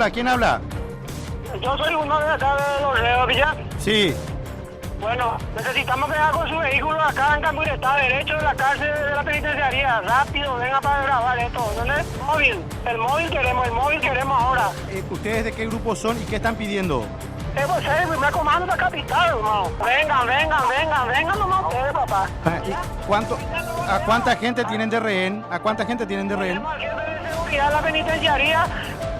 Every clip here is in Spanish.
habla? ¿Quién habla? Yo soy uno de acá de Los Reos, Villa. Sí. Bueno, necesitamos que haga con su vehículo acá en Camburestá, derecho de la cárcel de la penitenciaría. Rápido, venga para grabar esto, ¿entendés? El móvil queremos ahora. ¿Ustedes de qué grupo son y qué están pidiendo? Pues el primer comando de la capital, hermano. Vengan nomás ustedes, papá. ¿A cuánta gente tienen de rehén? ¿A cuánta gente tienen de rehén? Tenemos al jefe de seguridad de la penitenciaría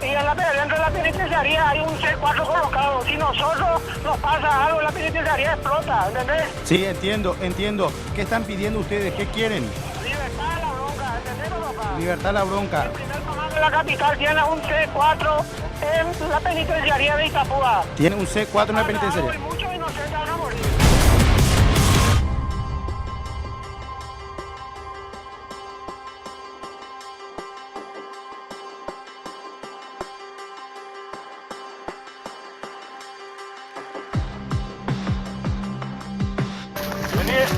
y dentro de la penitenciaría hay un C4 colocado. Si nosotros nos pasa algo, la penitenciaría explota, ¿entendés? Sí, entiendo. ¿Qué están pidiendo ustedes? ¿Qué quieren? Libertad a la bronca, ¿entendés, papá? Libertad a la bronca. El primer comando de la capital tiene un C4 en la penitenciaría de Itapúa. Tiene un C4 en la penitenciaria. Muchos inocentes van a morir.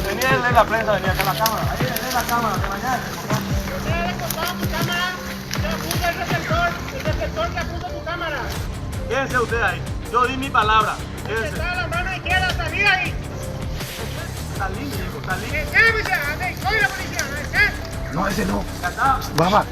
Vení de la prensa, vení acá a la cámara. Ahí de la cámara, de mañana. Ustedes le cortaron tu cámara, te apunta el receptor que apunta tu cámara. Quédense ustedes ahí. Yo di mi palabra. Quédense. Está a la mano izquierda, salí ahí. Salí, hijo, salí. Soy la policía, ¿no? No, ese no. Ya está. Vamos.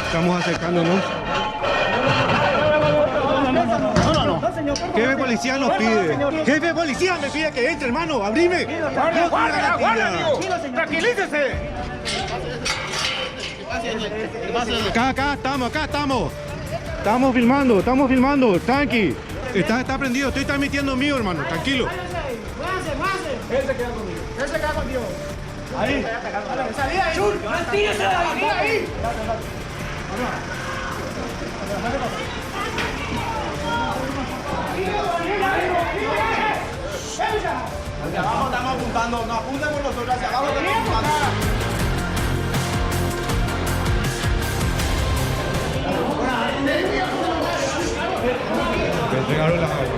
Estamos acercándonos. Jefe de policía nos pide. Jefe de policía me pide que entre, hermano. Abrime. Tranquilícese. Acá estamos. Estamos filmando. Tranqui. Está prendido. Estoy transmitiendo mío, hermano. Tranquilo. Él se queda contigo. Ahí. Salí ahí. Retírese de ahí. Hacia abajo estamos apuntando. No apunten por nosotros. Hacia abajo estamos apuntando. Me entregaron las aguas.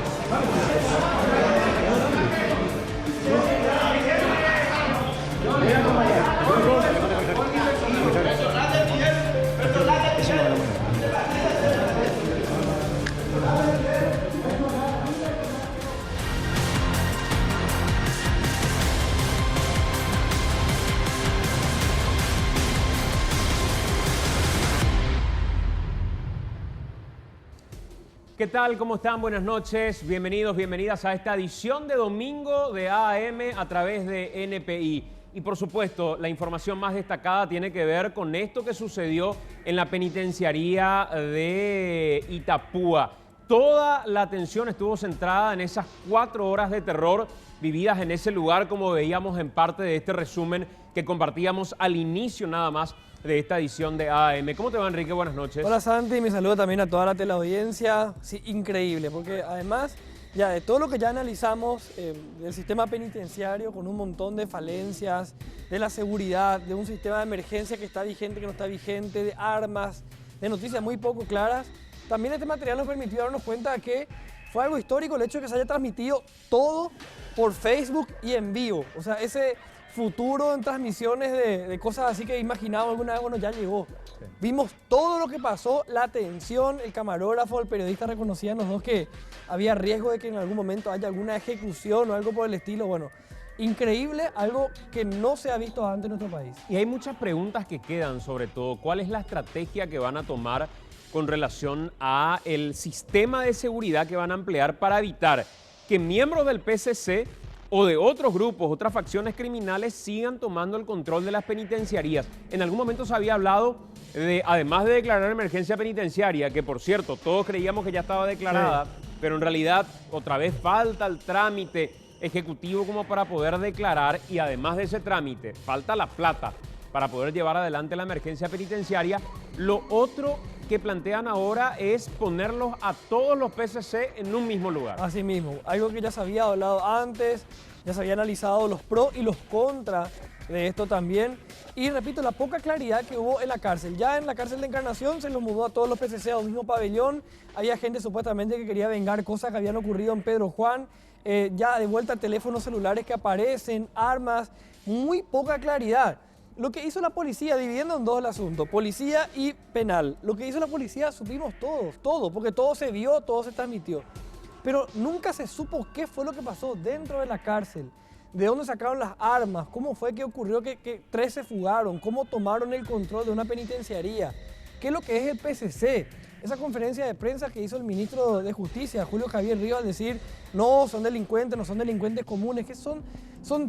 ¿Qué tal? ¿Cómo están? Buenas noches. Bienvenidos, bienvenidas a esta edición de domingo de AM a través de NPI. Y por supuesto, la información más destacada tiene que ver con esto que sucedió en la penitenciaría de Itapúa. Toda la atención estuvo centrada en esas 4 horas de terror vividas en ese lugar, como veíamos en parte de este resumen que compartíamos al inicio nada más de esta edición de AM. ¿Cómo te va, Enrique? Buenas noches. Hola, Santi, mi saludo también a toda la teleaudiencia. Sí, increíble, porque además ya de todo lo que ya analizamos del sistema penitenciario con un montón de falencias, de la seguridad, de un sistema de emergencia que está vigente, que no está vigente, de armas, de noticias muy poco claras, también este material nos permitió darnos cuenta de que fue algo histórico el hecho de que se haya transmitido todo por Facebook y en vivo. O sea, ese futuro en transmisiones de cosas así que imaginábamos alguna vez, bueno, ya llegó. Sí. Vimos todo lo que pasó, la tensión, el camarógrafo, el periodista reconocían los dos que había riesgo de que en algún momento haya alguna ejecución o algo por el estilo. Bueno, increíble, algo que no se ha visto antes en nuestro país. Y hay muchas preguntas que quedan, sobre todo, ¿cuál es la estrategia que van a tomar con relación a el sistema de seguridad que van a emplear para evitar que miembros del PCC o de otros grupos, otras facciones criminales sigan tomando el control de las penitenciarías? En algún momento se había hablado de, además de declarar emergencia penitenciaria, que por cierto todos creíamos que ya estaba declarada, sí, pero en realidad otra vez falta el trámite ejecutivo como para poder declarar, y además de ese trámite falta la plata para poder llevar adelante la emergencia penitenciaria. Lo otro que plantean ahora es ponerlos a todos los PCC en un mismo lugar. Así mismo, algo que ya se había hablado antes, ya se había analizado los pros y los contras de esto también. Y repito, la poca claridad que hubo en la cárcel. Ya en la cárcel de Encarnación se los mudó a todos los PCC a un mismo pabellón. Había gente supuestamente que quería vengar cosas que habían ocurrido en Pedro Juan. Ya de vuelta teléfonos celulares que aparecen, armas, muy poca claridad. Lo que hizo la policía, dividiendo en dos el asunto, policía y penal. Lo que hizo la policía supimos todos, porque todo se vio, todo se transmitió. Pero nunca se supo qué fue lo que pasó dentro de la cárcel, de dónde sacaron las armas, cómo fue que ocurrió que 3 se fugaron, cómo tomaron el control de una penitenciaría, qué es lo que es el PCC. Esa conferencia de prensa que hizo el ministro de Justicia, Julio Javier Rivas, al decir, no, son delincuentes, no son delincuentes comunes, que son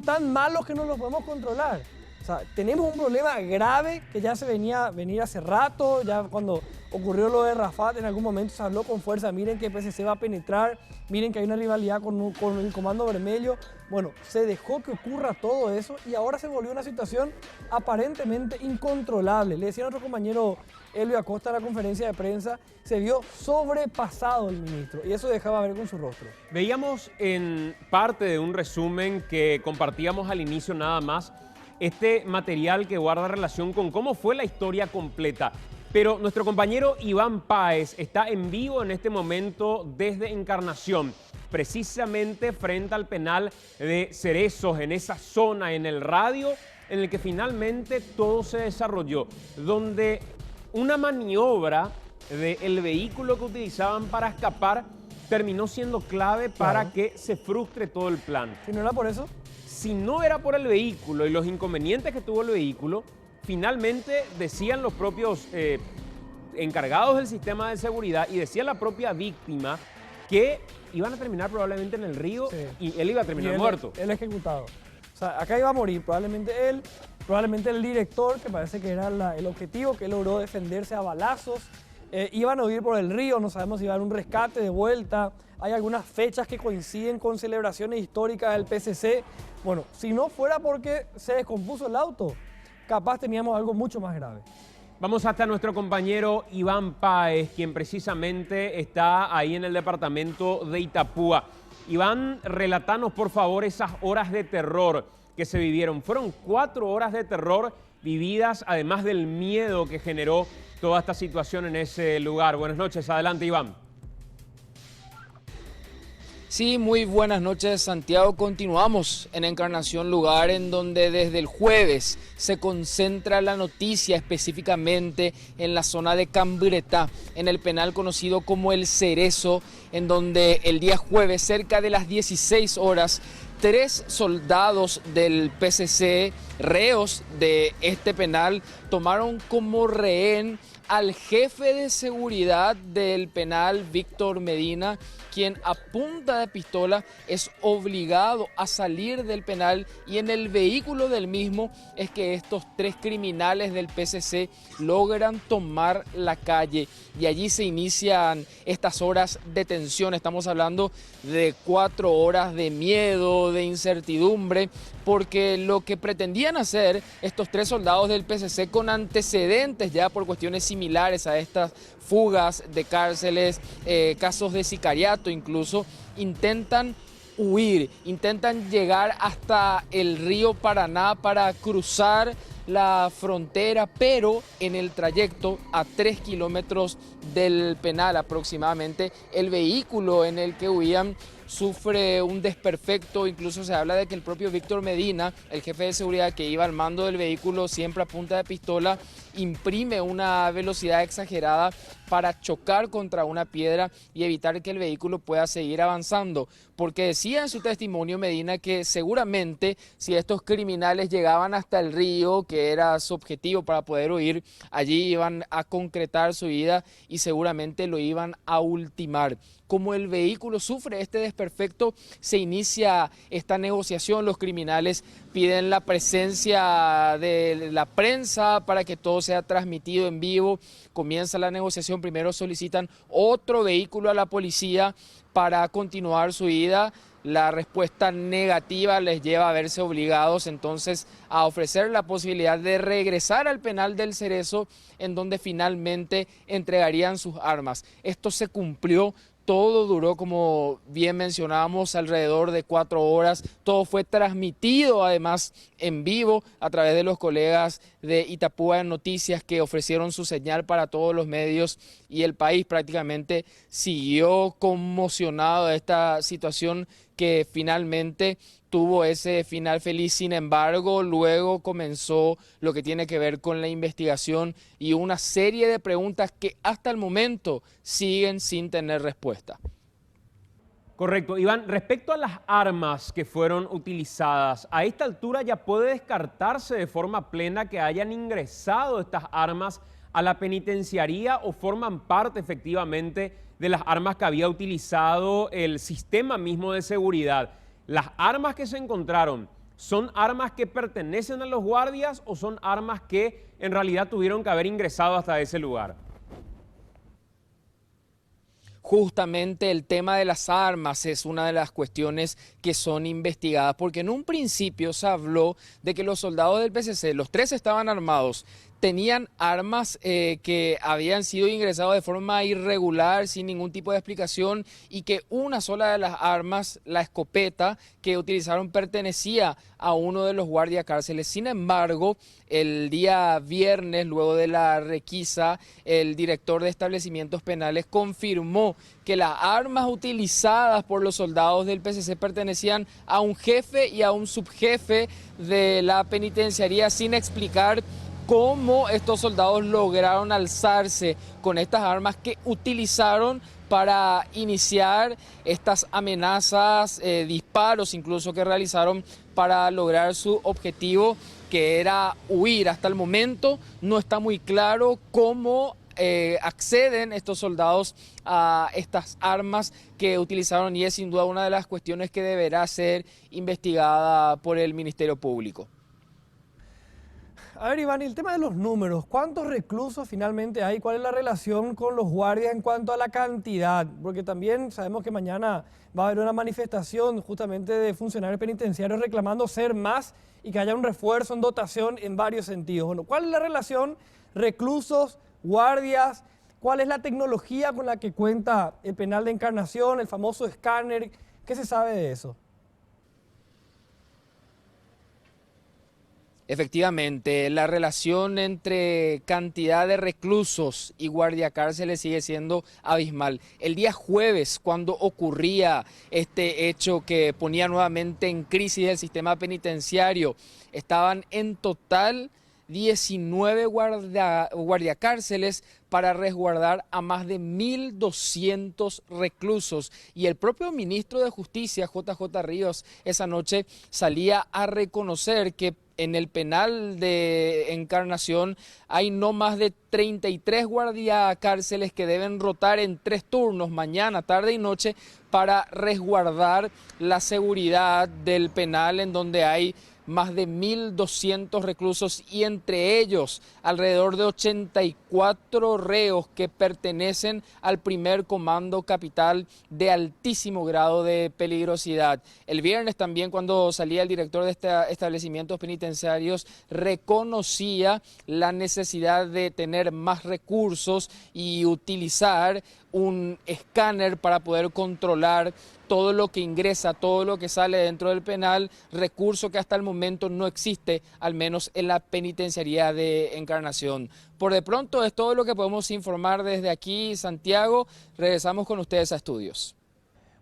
tan malos que no los podemos controlar. O sea, tenemos un problema grave que ya se venir hace rato, ya cuando ocurrió lo de Rafat en algún momento se habló con fuerza, miren que PCC va a penetrar, miren que hay una rivalidad con el Comando Vermelho. Bueno, se dejó que ocurra todo eso y ahora se volvió una situación aparentemente incontrolable. Le decía a nuestro compañero Elvio Acosta en la conferencia de prensa, se vio sobrepasado el ministro y eso dejaba ver con su rostro. Veíamos en parte de un resumen que compartíamos al inicio nada más, este material que guarda relación con cómo fue la historia completa. Pero nuestro compañero Iván Páez está en vivo en este momento desde Encarnación, precisamente frente al penal de Cerezos, en esa zona, en el radio, en el que finalmente todo se desarrolló, donde una maniobra del vehículo que utilizaban para escapar terminó siendo clave para que se frustre todo el plan. ¿Si no era por eso? Si no era por el vehículo y los inconvenientes que tuvo el vehículo, finalmente decían los propios encargados del sistema de seguridad y decía la propia víctima que iban a terminar probablemente en el río y él iba a terminar muerto. Él ejecutado. O sea, acá iba a morir probablemente él, probablemente el director, que parece que era el objetivo, que logró defenderse a balazos. Iban a huir por el río, no sabemos si iba a haber un rescate de vuelta. Hay algunas fechas que coinciden con celebraciones históricas del PCC. Bueno, si no fuera porque se descompuso el auto, capaz teníamos algo mucho más grave. Vamos hasta nuestro compañero Iván Páez, quien precisamente está ahí en el departamento de Itapúa. Iván, relatanos por favor esas horas de terror que se vivieron. Fueron 4 horas de terror vividas, además del miedo que generó toda esta situación en ese lugar. Buenas noches, adelante Iván. Sí, muy buenas noches, Santiago. Continuamos en Encarnación, lugar en donde desde el jueves se concentra la noticia, específicamente en la zona de Cambretá, en el penal conocido como El Cerezo, en donde el día jueves, cerca de las 16 horas, 3 soldados del PCC, reos de este penal, tomaron como rehén al jefe de seguridad del penal, Víctor Medina, quien a punta de pistola es obligado a salir del penal, y en el vehículo del mismo es que estos 3 criminales del PCC logran tomar la calle y allí se inician estas horas de tensión. Estamos hablando de 4 horas de miedo, de incertidumbre, porque lo que pretendían hacer estos 3 soldados del PCC con antecedentes ya por cuestiones similares a estas fugas de cárceles, casos de sicariato incluso, intentan huir, intentan llegar hasta el río Paraná para cruzar la frontera, pero en el trayecto a 3 kilómetros del penal aproximadamente, el vehículo en el que huían sufre un desperfecto. Incluso se habla de que el propio Víctor Medina, el jefe de seguridad que iba al mando del vehículo siempre a punta de pistola, imprime una velocidad exagerada para chocar contra una piedra y evitar que el vehículo pueda seguir avanzando, porque decía en su testimonio Medina que seguramente si estos criminales llegaban hasta el río, que era su objetivo para poder huir, allí iban a concretar su vida y seguramente lo iban a ultimar. Como el vehículo sufre este desperfecto, se inicia esta negociación. Los criminales piden la presencia de la prensa para que todo sea transmitido en vivo. Comienza la negociación. Primero solicitan otro vehículo a la policía para continuar su ida. La respuesta negativa les lleva a verse obligados entonces a ofrecer la posibilidad de regresar al penal del Cerezo, en donde finalmente entregarían sus armas. Esto se cumplió Todo duró, como bien mencionábamos, alrededor de 4 horas. Todo fue transmitido además en vivo a través de los colegas de Itapúa en Noticias, que ofrecieron su señal para todos los medios, y el país prácticamente siguió conmocionado de esta situación que finalmente tuvo ese final feliz. Sin embargo, luego comenzó lo que tiene que ver con la investigación y una serie de preguntas que hasta el momento siguen sin tener respuesta. Correcto. Iván, respecto a las armas que fueron utilizadas, a esta altura ya puede descartarse de forma plena que hayan ingresado estas armas a la penitenciaría o forman parte efectivamente de las armas que había utilizado el sistema mismo de seguridad. ¿Las armas que se encontraron son armas que pertenecen a los guardias o son armas que en realidad tuvieron que haber ingresado hasta ese lugar? Justamente el tema de las armas es una de las cuestiones que son investigadas, porque en un principio se habló de que los soldados del PCC, los 3 estaban armados, tenían armas que habían sido ingresadas de forma irregular, sin ningún tipo de explicación, y que una sola de las armas, la escopeta que utilizaron, pertenecía a uno de los guardiacárceles. Sin embargo, el día viernes, luego de la requisa, el director de establecimientos penales confirmó que las armas utilizadas por los soldados del PCC pertenecían a un jefe y a un subjefe de la penitenciaría, sin explicar cómo estos soldados lograron alzarse con estas armas que utilizaron para iniciar estas amenazas, disparos incluso que realizaron para lograr su objetivo, que era huir. Hasta el momento no está muy claro cómo acceden estos soldados a estas armas que utilizaron, y es sin duda una de las cuestiones que deberá ser investigada por el Ministerio Público. A ver, Iván, y el tema de los números, ¿cuántos reclusos finalmente hay? ¿Cuál es la relación con los guardias en cuanto a la cantidad? Porque también sabemos que mañana va a haber una manifestación justamente de funcionarios penitenciarios reclamando ser más y que haya un refuerzo en dotación en varios sentidos. Bueno, ¿cuál es la relación reclusos, guardias? ¿Cuál es la tecnología con la que cuenta el penal de Encarnación, el famoso escáner? ¿Qué se sabe de eso? Efectivamente, la relación entre cantidad de reclusos y guardiacárceles sigue siendo abismal. El día jueves, cuando ocurría este hecho que ponía nuevamente en crisis el sistema penitenciario, estaban en total 19 guardiacárceles para resguardar a más de 1.200 reclusos. Y el propio ministro de Justicia, JJ Ríos, esa noche salía a reconocer que en el penal de Encarnación hay no más de 33 guardiacárceles que deben rotar en 3 turnos, mañana, tarde y noche, para resguardar la seguridad del penal, en donde hay más de 1.200 reclusos y entre ellos alrededor de 84 reos que pertenecen al primer comando capital de altísimo grado de peligrosidad. El viernes también, cuando salía el director de establecimientos penitenciarios, reconocía la necesidad de tener más recursos y utilizar un escáner para poder controlar todo lo que ingresa, todo lo que sale dentro del penal, recurso que hasta el momento no existe, al menos en la penitenciaría de Encarnación. Por de pronto es todo lo que podemos informar desde aquí, Santiago. Regresamos con ustedes a estudios.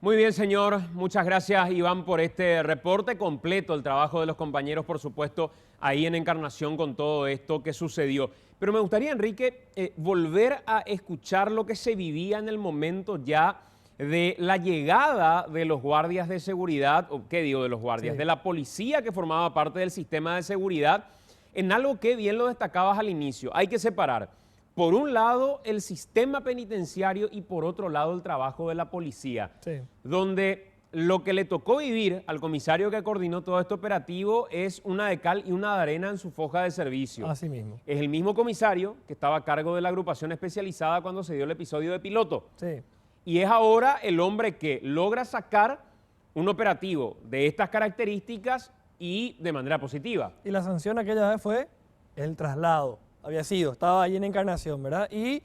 Muy bien, señor. Muchas gracias, Iván, por este reporte completo, el trabajo de los compañeros, por supuesto, ahí en Encarnación con todo esto que sucedió. Pero me gustaría, Enrique, volver a escuchar lo que se vivía en el momento ya de la llegada de los guardias de seguridad, o qué digo de los guardias, sí, de la policía que formaba parte del sistema de seguridad, en algo que bien lo destacabas al inicio. Hay que separar, por un lado, el sistema penitenciario y por otro lado, el trabajo de la policía, sí, donde lo que le tocó vivir al comisario que coordinó todo este operativo es una de cal y una de arena en su foja de servicio. Así mismo. Es el mismo comisario que estaba a cargo de la agrupación especializada cuando se dio el episodio de Piloto. Sí. Y es ahora el hombre que logra sacar un operativo de estas características y de manera positiva. Y la sanción aquella vez fue el traslado. Estaba ahí en Encarnación, ¿verdad? Y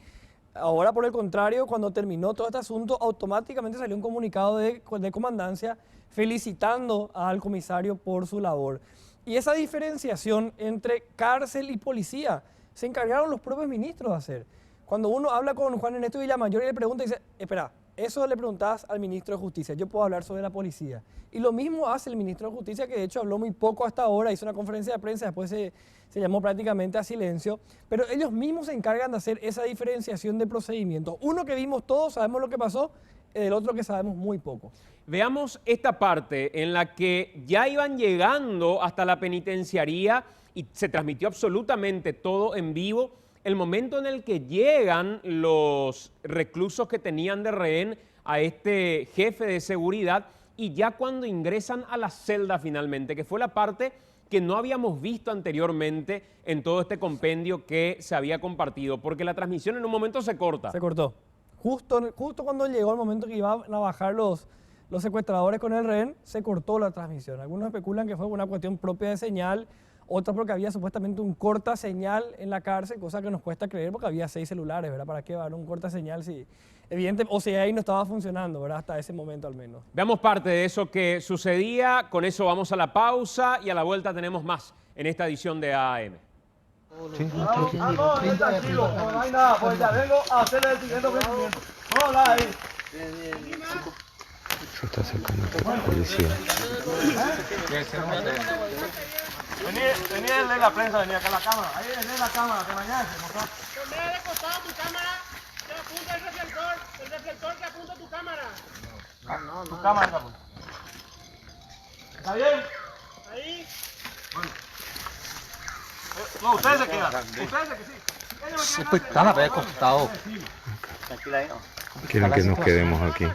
Ahora, por el contrario, cuando terminó todo este asunto, automáticamente salió un comunicado de comandancia felicitando al comisario por su labor. Y esa diferenciación entre cárcel y policía se encargaron los propios ministros de hacer. Cuando uno habla con Juan Ernesto Villamayor y le pregunta, dice, espera, eso le preguntás al ministro de Justicia, yo puedo hablar sobre la policía. Y lo mismo hace el ministro de Justicia, que de hecho habló muy poco hasta ahora, hizo una conferencia de prensa, después se llamó prácticamente a silencio, pero ellos mismos se encargan de hacer esa diferenciación de procedimientos. Uno que vimos todos, sabemos lo que pasó, el otro que sabemos muy poco. Veamos esta parte en la que ya iban llegando hasta la penitenciaría y se transmitió absolutamente todo en vivo. El momento en el que llegan los reclusos que tenían de rehén a este jefe de seguridad y ya cuando ingresan a la celda finalmente, que fue la parte que no habíamos visto anteriormente en todo este compendio que se había compartido, porque la transmisión en un momento se corta. Se cortó. Justo cuando llegó el momento que iban a bajar los secuestradores con el rehén, se cortó la transmisión. Algunos especulan que fue una cuestión propia de señal, otros porque había supuestamente un corta señal en la cárcel, cosa que nos cuesta creer porque había 6 celulares, ¿verdad? ¿Para qué va a haber un corta señal si evidentemente, o sea, ahí no estaba funcionando, ¿verdad? Hasta ese momento al menos. Veamos parte de eso que sucedía, con eso vamos a la pausa y a la vuelta tenemos más en esta edición de AM. Vamos, tranquilo, no hay nada, pues ya vengo a hacer el siguiente ofrecimiento. Vamos a hablar ahí. Se está acercando la policía. Vení el de la prensa, vení acá a la cámara. Ahí es la cámara, te mañana se mostró. Poné de costado tu cámara, que apunta el reflector que apunta tu cámara. Tu cámara está apunta. ¿Está bien? Ahí. Bueno. No, ustedes se quedan. Ustedes se quedan, sí. Están a ver costado. Quieren que nos quedemos aquí.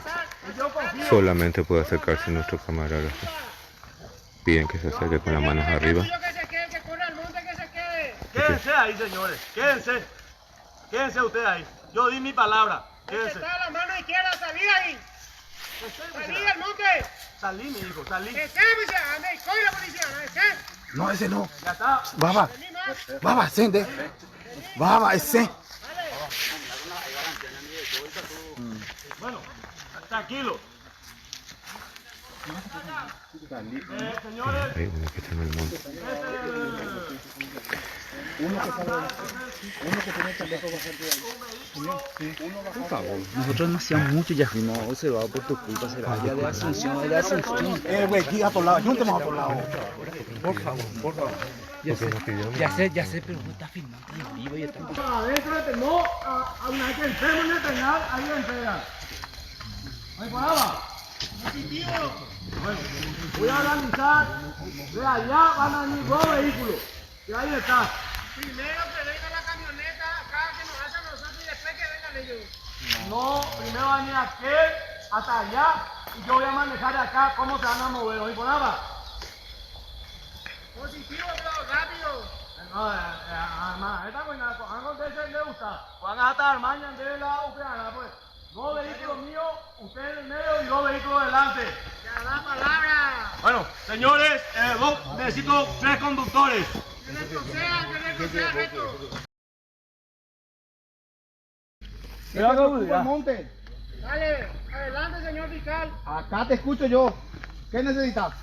Solamente puede acercarse nuestro camarógrafo. Piden que se acerque con las manos arriba. Que corra al monte, que se quede. Quédense ahí, señores. Quédense. Quédense ustedes ahí. Yo di mi palabra. Quédense. Está a la mano izquierda, salí ahí. Salí al monte. Salí, mi hijo, salí. ¿Qué se ande? Coge la policía, ¿no? No, ese no. Ya está. Baba, Vení más. baba, sende. Baba, ese. Bueno, tranquilo. Señores. Hay uno que está en el monte. Por favor, nosotros no hacíamos mucho y ya fuimos observados por tu culpa, será ya de Asunción, de Asunción. Güey, aquí a todos lados, juntemos a todos lados. Por favor. Ya sé, pero no está filmando en vivo y está. Adentro, no, a una vez que entremos en el penal, ahí entregan. ¿Ahí paraba? Bueno, voy a analizar, de allá van a venir 2 vehículos, y ahí está. Primero que venga la camioneta acá, que nos hagan nosotros y después que vengan ellos. No, primero va a venir aquel hasta allá, y yo voy a manejar de acá cómo se van a mover, ¿ahí paraba? Positivo, pero rápido. No, además, esta buena, algo de ese le gusta. Van a estar mañana de la UPA, pues. 2 vehículos míos, ustedes en el medio y 2 vehículos delante. Ya da palabra. Bueno, señores, necesito 3 conductores. Que retroceda, reto. Monte, Dale, adelante, señor fiscal. acá te escucho yo. ¿Qué necesitas?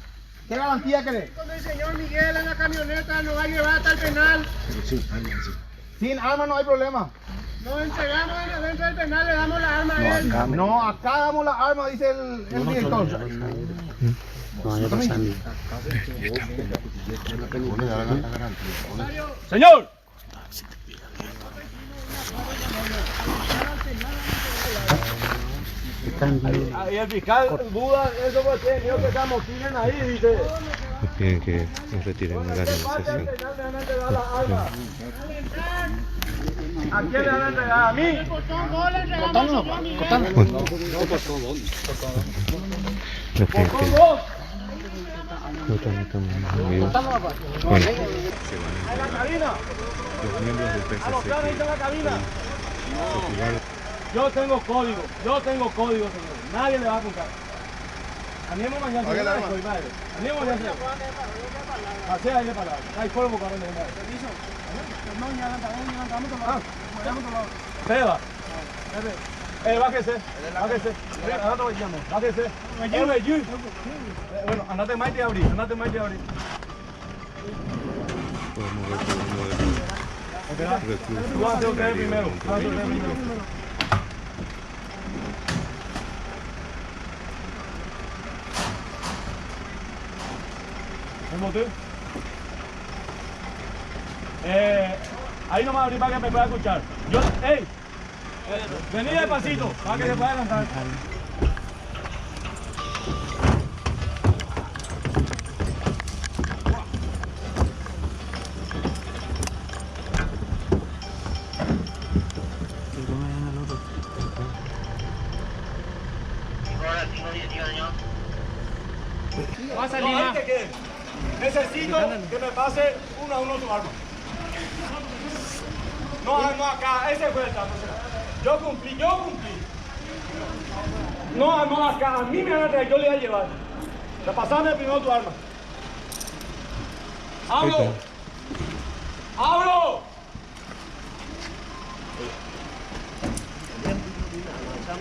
¿Qué garantía querés? Con el señor Miguel en la camioneta nos va a llevar hasta el penal. Sin arma no hay problema. Nos entregamos dentro del penal, le damos la arma a él. No, acá damos la arma, dice el director. Señor. Ahí el fiscal duda eso porque el mío que se amotinen ahí, dice. Nos piden que nos retiremos de la negociación. ¿A quién le van a entregar? ¿A mí? Nos piden que no tramitamos amigos. Bueno, ¿En la cabina? los miembros del A los PSC planes en la cabina. Yo tengo código, señor. Nadie le va a contar. Andiamo mañana. Andiamo mañana. Así ahí de palabra. Hay polvo para el permiso. No, ya vamos a tomar. Peba. Bájese. Bájese. Bueno, andate más y abrí. Podemos ver por uno de los reclusos. Tú haces ustedes primero. ¿Cómo tú? Ahí nomás abrí para que me pueda escuchar. Vení despacito para que se pueda lanzar. Necesito que me pase uno a uno tu arma. No acá, ese fue el trato. Yo cumplí. No acá, a mí me van a traer, yo le voy a llevar. Ya pasame primero tu arma. ¡Abro!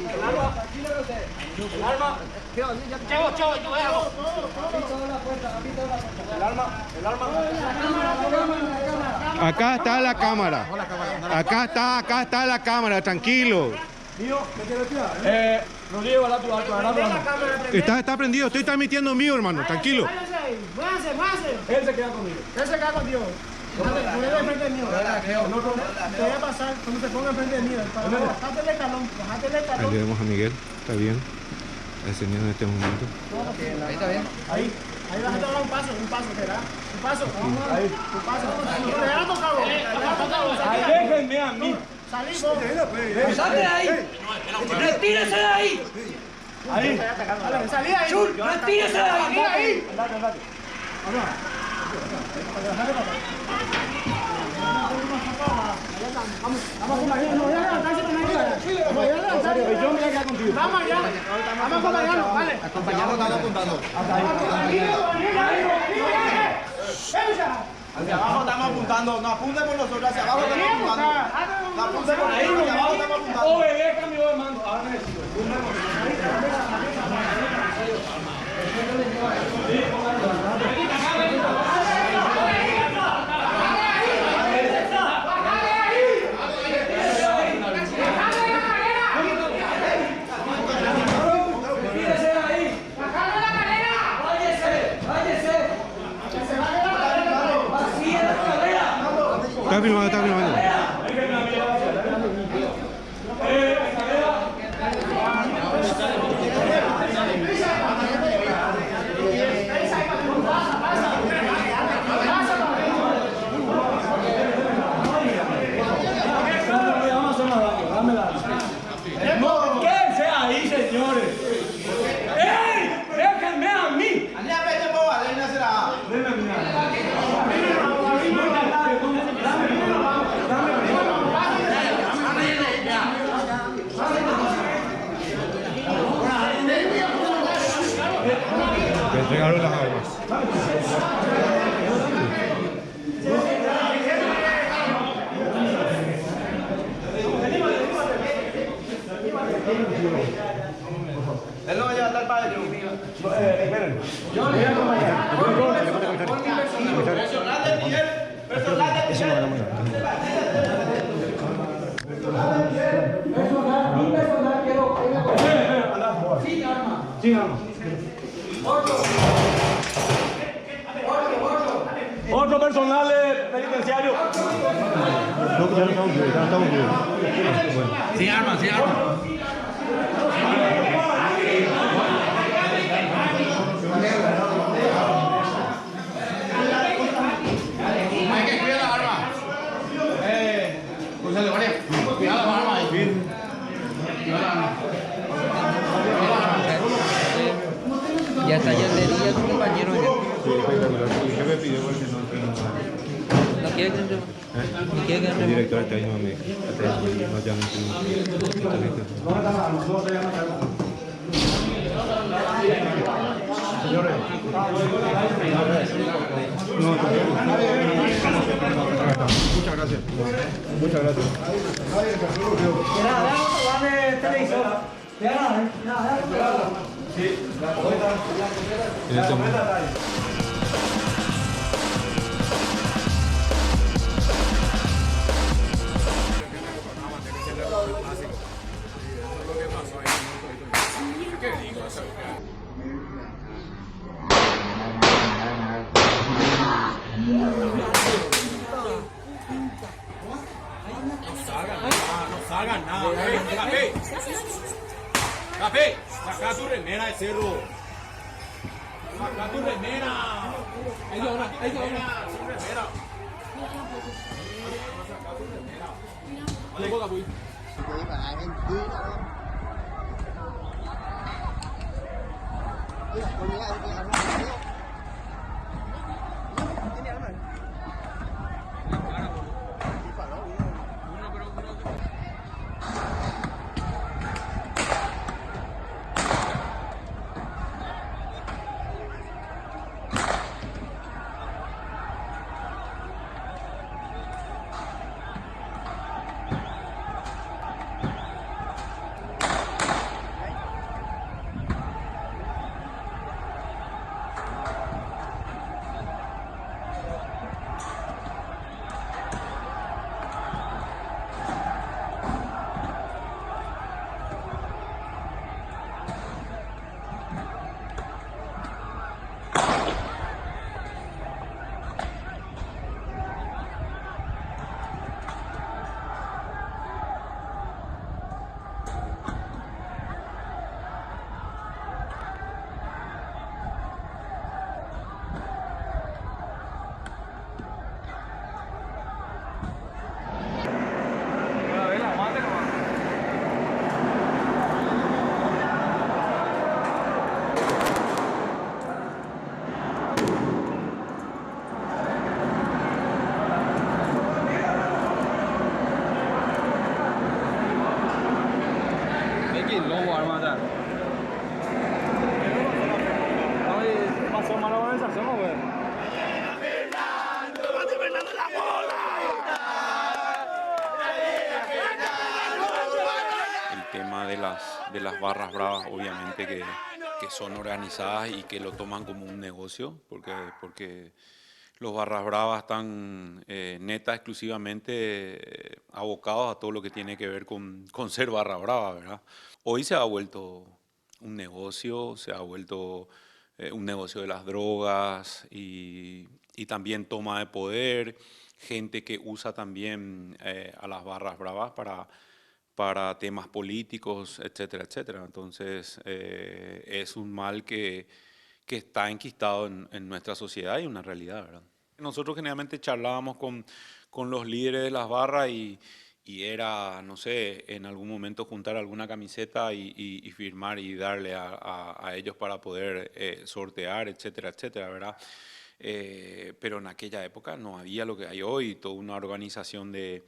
El arma. Acá está la cámara. Acá está la cámara, tranquilo. Lo llevo a tu arma. Está prendido, estoy transmitiendo mío, hermano, tranquilo. Él se queda conmigo. Ponete frente mío. Te voy a pasar cuando te ponga frente mío. Bajate el escalón. Ahí le vemos a Miguel, está bien. Enseñando en este momento. Ahí está bien. Ahí vas a dar un paso, ¿será? Un paso. Ahí. Un paso. Déjenme a mí. Salí vos. ¡Sal de ahí! ¡Retírese de ahí! Ahí. Salí ahí. ¡Retírese de ahí! Andate. Vamos con Mariano, no voy a levantarse con Mariano. Voy a levantarse. Yo me voy a quedar contigo. Vamos Mariano, vale. Acompañado estaba apuntando. Hacia abajo estamos apuntando, no apunte por nosotros, hacia abajo estamos apuntando. No apunte por ahí, hacia abajo estamos apuntando. Obedezca mi voz de mando. Ahora necesito. Está filmando. Quédense ahí, señores. ¡Ey! ¡Déjenme a mí! Le entregaron las armas. Él no va a llevar tal padre. Esperen. Yo le voy a acompañar. Personal de Miguel. Sin arma. Otro personal penitenciario. No, ya no estamos bien. Sin arma. Hay que cuidar las armas. Cuidado las armas ahí. Ya está ya de día tu compañero. Sí, ¿qué me pidió? Porque ¿No quiere que entre? ¿No quiere que el entre? director está ahí, no llama. Señores. Muchas gracias. Muchas gracias. Sí, la completa. No salgan nada. Café. Café. Saca tu remera de cerro. Saca tu remera. Ahí va. Sin remera. Vale, boca, pues. El tema de las barras bravas, obviamente que son organizadas y que lo toman como un negocio, porque los barras bravas están neta exclusivamente abocados a todo lo que tiene que ver con ser barra brava, ¿verdad? Hoy se ha vuelto un negocio, se ha vuelto un negocio de las drogas y también toma de poder, gente que usa también a las barras bravas para temas políticos, etcétera, etcétera. Entonces, es un mal que está enquistado en nuestra sociedad y una realidad, ¿verdad? Nosotros generalmente charlábamos con los líderes de las barras y era, no sé, en algún momento juntar alguna camiseta y firmar y darle a ellos para poder sortear, etcétera, etcétera, ¿verdad? Pero en aquella época no había lo que hay hoy, toda una organización que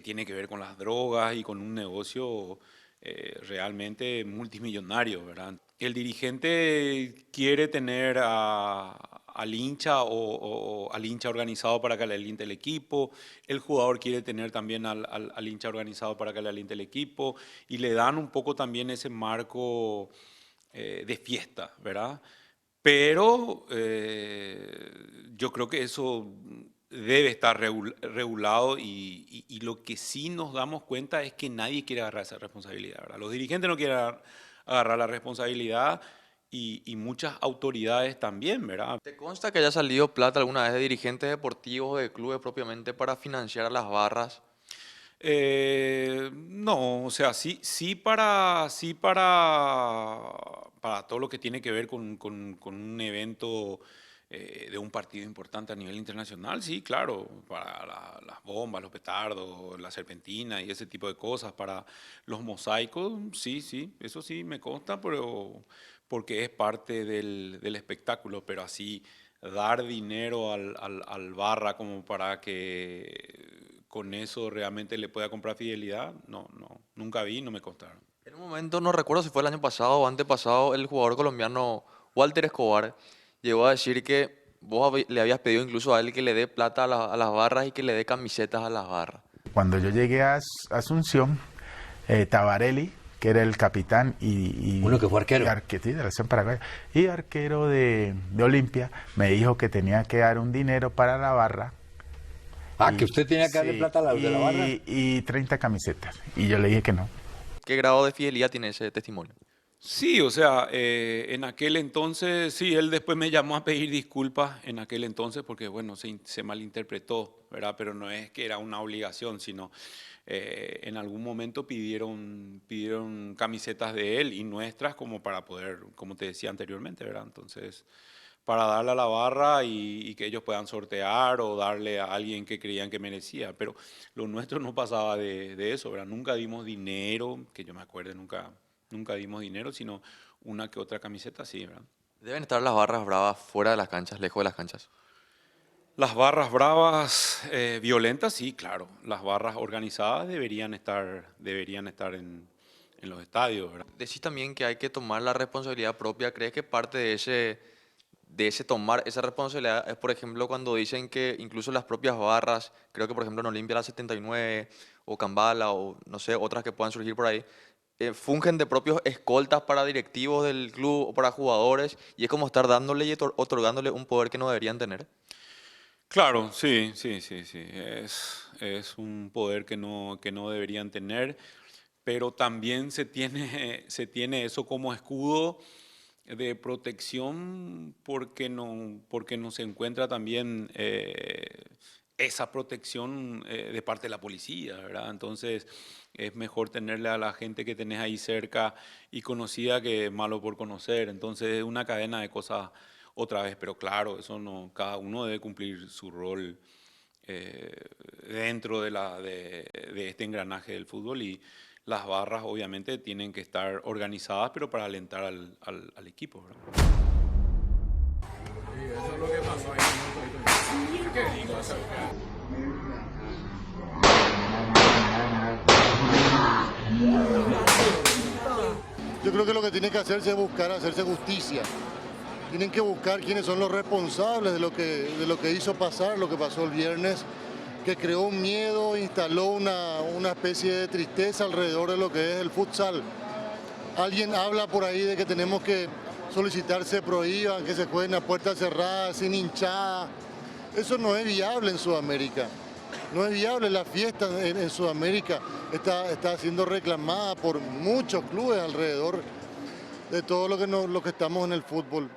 tiene que ver con las drogas y con un negocio realmente multimillonario, ¿verdad? El dirigente quiere tener al hincha o al hincha organizado para que le aliente el equipo, el jugador quiere tener también al hincha organizado para que le aliente el equipo y le dan un poco también ese marco de fiesta, ¿verdad? Pero yo creo que eso debe estar regulado y lo que sí nos damos cuenta es que nadie quiere agarrar esa responsabilidad, ¿verdad? Los dirigentes no quieren agarrar la responsabilidad y muchas autoridades también, ¿verdad? ¿Te consta que haya salido plata alguna vez de dirigentes deportivos o de clubes propiamente para financiar a las barras? No, o sea, sí para todo lo que tiene que ver con un evento de un partido importante a nivel internacional, sí, claro, para las bombas, los petardos, la serpentina y ese tipo de cosas, para los mosaicos, sí, eso sí me consta, pero porque es parte del espectáculo, pero así dar dinero al barra como para que con eso realmente le pueda comprar fidelidad, no, nunca vi, no me contaron. En un momento, no recuerdo si fue el año pasado o antepasado, el jugador colombiano Walter Escobar llegó a decir que vos le habías pedido incluso a él que le dé plata a las barras y que le dé camisetas a las barras. Cuando yo llegué a Asunción, Tabarelli, que era el capitán y uno que fue arquero. Sí, de la selección paraguaya, y arquero de Olimpia, me dijo que tenía que dar un dinero para la barra. Que usted tenía que darle plata a la, de la barra. Y 30 camisetas. Y yo le dije que no. ¿Qué grado de fidelidad tiene ese testimonio? Sí, o sea, en aquel entonces, sí, él después me llamó a pedir disculpas en aquel entonces porque, bueno, se malinterpretó, ¿verdad? Pero no es que era una obligación, sino en algún momento pidieron camisetas de él y nuestras como para poder, como te decía anteriormente, ¿verdad? Entonces, para darle a la barra y que ellos puedan sortear o darle a alguien que creían que merecía. Pero lo nuestro no pasaba de eso, ¿verdad? Nunca dimos dinero, que yo me acuerde, nunca dimos dinero, sino una que otra camiseta, sí, ¿verdad? ¿Deben estar las barras bravas fuera de las canchas, lejos de las canchas? Las barras bravas violentas, sí, claro. Las barras organizadas deberían estar en los estadios, ¿verdad? Decís también que hay que tomar la responsabilidad propia. ¿Crees que parte de ese tomar esa responsabilidad es, por ejemplo, cuando dicen que incluso las propias barras, creo que por ejemplo en Olimpia la 79 o Cambala o no sé, otras que puedan surgir por ahí, fungen de propios escoltas para directivos del club o para jugadores y es como estar dándole y otorgándole un poder que no deberían tener? Claro, sí. Es un poder que no deberían tener, pero también se tiene eso como escudo de protección porque no se encuentra también esa protección de parte de la policía, ¿verdad? Entonces es mejor tenerle a la gente que tenés ahí cerca y conocida que malo por conocer. Entonces es una cadena de cosas otra vez, pero claro, eso no, cada uno debe cumplir su rol dentro de este engranaje del fútbol y las barras obviamente tienen que estar organizadas, pero para alentar al equipo, ¿verdad? Sí, eso es lo que pasó ahí. ¿Qué digo? Yo creo que lo que tiene que hacerse es buscar hacerse justicia. Tienen que buscar quiénes son los responsables de lo que hizo pasar, lo que pasó el viernes, que creó un miedo, instaló una especie de tristeza alrededor de lo que es el futsal. Alguien habla por ahí de que tenemos que solicitar se prohíban, que se jueguen a puerta cerrada, sin hinchada. Eso no es viable en Sudamérica. No es viable. La fiesta en Sudamérica está siendo reclamada por muchos clubes alrededor de todo lo que estamos en el fútbol.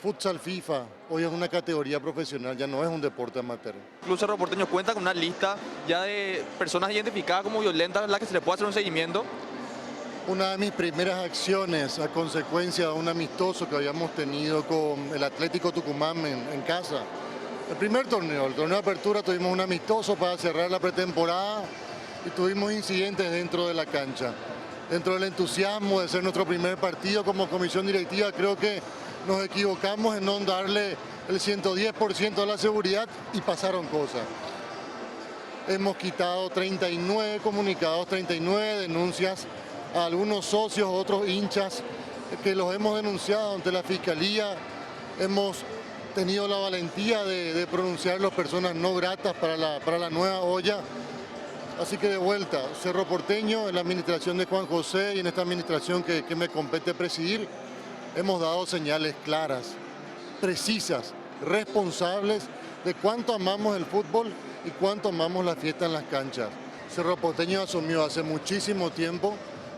Futsal FIFA hoy es una categoría profesional, ya no es un deporte amateur. El Club Cerro Porteño cuenta con una lista ya de personas identificadas como violentas a las que se le puede hacer un seguimiento. Una de mis primeras acciones a consecuencia de un amistoso que habíamos tenido con el Atlético Tucumán en casa. El primer torneo, el torneo de apertura, tuvimos un amistoso para cerrar la pretemporada y tuvimos incidentes dentro de la cancha. Dentro del entusiasmo de ser nuestro primer partido como comisión directiva, creo que nos equivocamos en no darle el 110% de la seguridad y pasaron cosas. Hemos quitado 39 comunicados, 39 denuncias a algunos socios, otros hinchas que los hemos denunciado ante la Fiscalía. Hemos tenido la valentía de pronunciarlos personas no gratas para la nueva olla. Así que de vuelta, Cerro Porteño, en la administración de Juan José y en esta administración que me compete presidir, hemos dado señales claras, precisas, responsables de cuánto amamos el fútbol y cuánto amamos la fiesta en las canchas. Cerro Porteño asumió hace muchísimo tiempo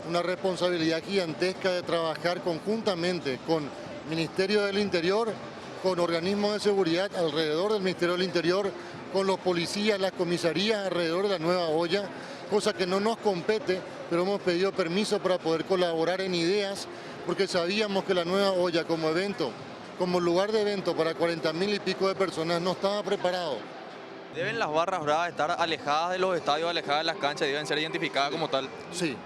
una responsabilidad gigantesca de trabajar conjuntamente con Ministerio del Interior, con organismos de seguridad alrededor del Ministerio del Interior, con los policías, las comisarías alrededor de la nueva olla, cosa que no nos compete, pero hemos pedido permiso para poder colaborar en ideas, porque sabíamos que la nueva olla como evento, como lugar de evento para 40.000 y pico de personas no estaba preparado. ¿Deben las barras bravas estar alejadas de los estadios, alejadas de las canchas y deben ser identificadas como tal? Sí,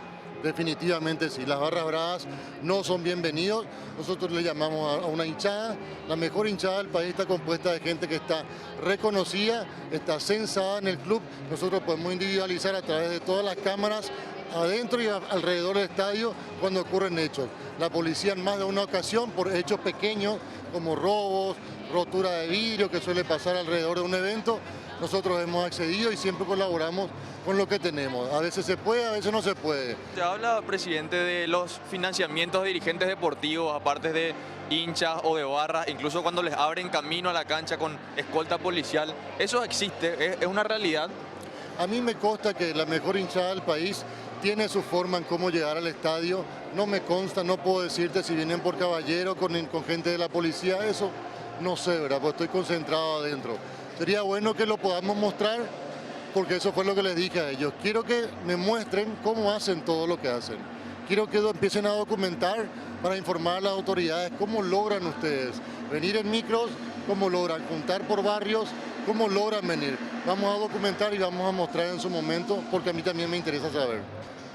definitivamente sí. Las barras bravas no son bienvenidos. Nosotros le llamamos a una hinchada. La mejor hinchada del país está compuesta de gente que está reconocida, está censada en el club. Nosotros podemos individualizar a través de todas las cámaras adentro y alrededor del estadio cuando ocurren hechos. La policía en más de una ocasión por hechos pequeños como robos, rotura de vidrio que suele pasar alrededor de un evento, nosotros hemos accedido y siempre colaboramos con lo que tenemos. A veces se puede, a veces no se puede. Se habla, presidente, de los financiamientos de dirigentes deportivos, aparte de hinchas o de barras, incluso cuando les abren camino a la cancha con escolta policial. ¿Eso existe? ¿Es una realidad? A mí me consta que la mejor hinchada del país tiene su forma en cómo llegar al estadio. No me consta, no puedo decirte si vienen por caballero, con gente de la policía, eso no sé, ¿verdad? Pues estoy concentrado adentro. Sería bueno que lo podamos mostrar, porque eso fue lo que les dije a ellos. Quiero que me muestren cómo hacen todo lo que hacen. Quiero que empiecen a documentar para informar a las autoridades cómo logran ustedes venir en micros, cómo logran juntar por barrios, cómo logran venir. Vamos a documentar y vamos a mostrar en su momento, porque a mí también me interesa saber.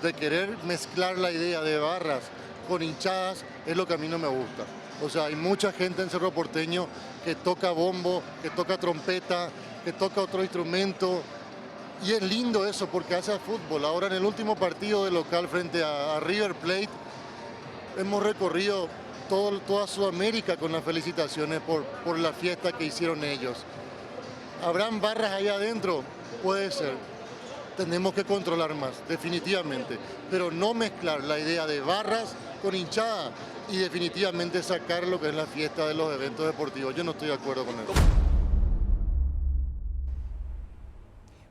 De querer mezclar la idea de barras con hinchadas es lo que a mí no me gusta. O sea, hay mucha gente en Cerro Porteño que toca bombo, que toca trompeta, que toca otro instrumento. Y es lindo eso porque hace fútbol. Ahora en el último partido de local frente a River Plate, hemos recorrido toda Sudamérica con las felicitaciones por la fiesta que hicieron ellos. ¿Habrán barras ahí adentro? Puede ser. Tenemos que controlar más, definitivamente. Pero no mezclar la idea de barras con hinchada y definitivamente sacar lo que es la fiesta de los eventos deportivos. Yo no estoy de acuerdo con eso.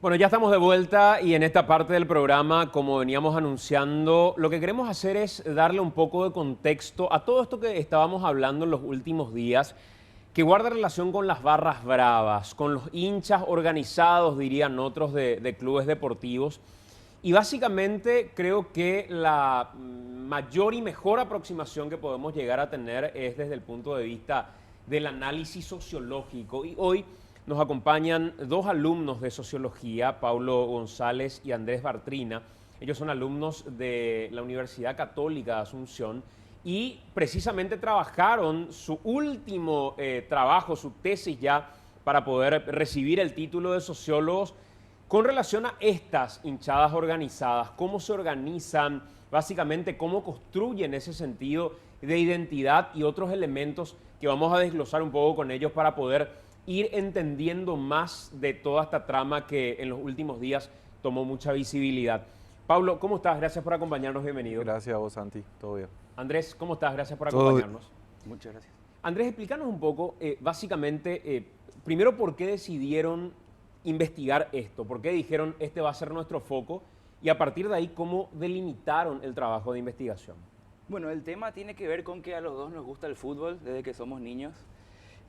Bueno, ya estamos de vuelta y en esta parte del programa, como veníamos anunciando, lo que queremos hacer es darle un poco de contexto a todo esto que estábamos hablando en los últimos días, que guarda relación con las barras bravas, con los hinchas organizados, dirían otros, de clubes deportivos. Y básicamente creo que la mayor y mejor aproximación que podemos llegar a tener es desde el punto de vista del análisis sociológico. Y hoy nos acompañan dos alumnos de sociología, Paulo González y Andrés Bartrina. Ellos son alumnos de la Universidad Católica de Asunción y precisamente trabajaron su último trabajo, su tesis ya, para poder recibir el título de sociólogos con relación a estas hinchadas organizadas, cómo se organizan, básicamente cómo construyen ese sentido de identidad y otros elementos que vamos a desglosar un poco con ellos para poder ir entendiendo más de toda esta trama que en los últimos días tomó mucha visibilidad. Pablo, ¿cómo estás? Gracias por acompañarnos, bienvenido. Gracias a vos, Santi, todo bien. Andrés, ¿cómo estás? Gracias por acompañarnos. Muchas gracias. Andrés, explícanos un poco, básicamente, primero, ¿por qué decidieron investigar esto? ¿Por qué dijeron, este va a ser nuestro foco? Y a partir de ahí, ¿cómo delimitaron el trabajo de investigación? Bueno, el tema tiene que ver con que a los dos nos gusta el fútbol desde que somos niños.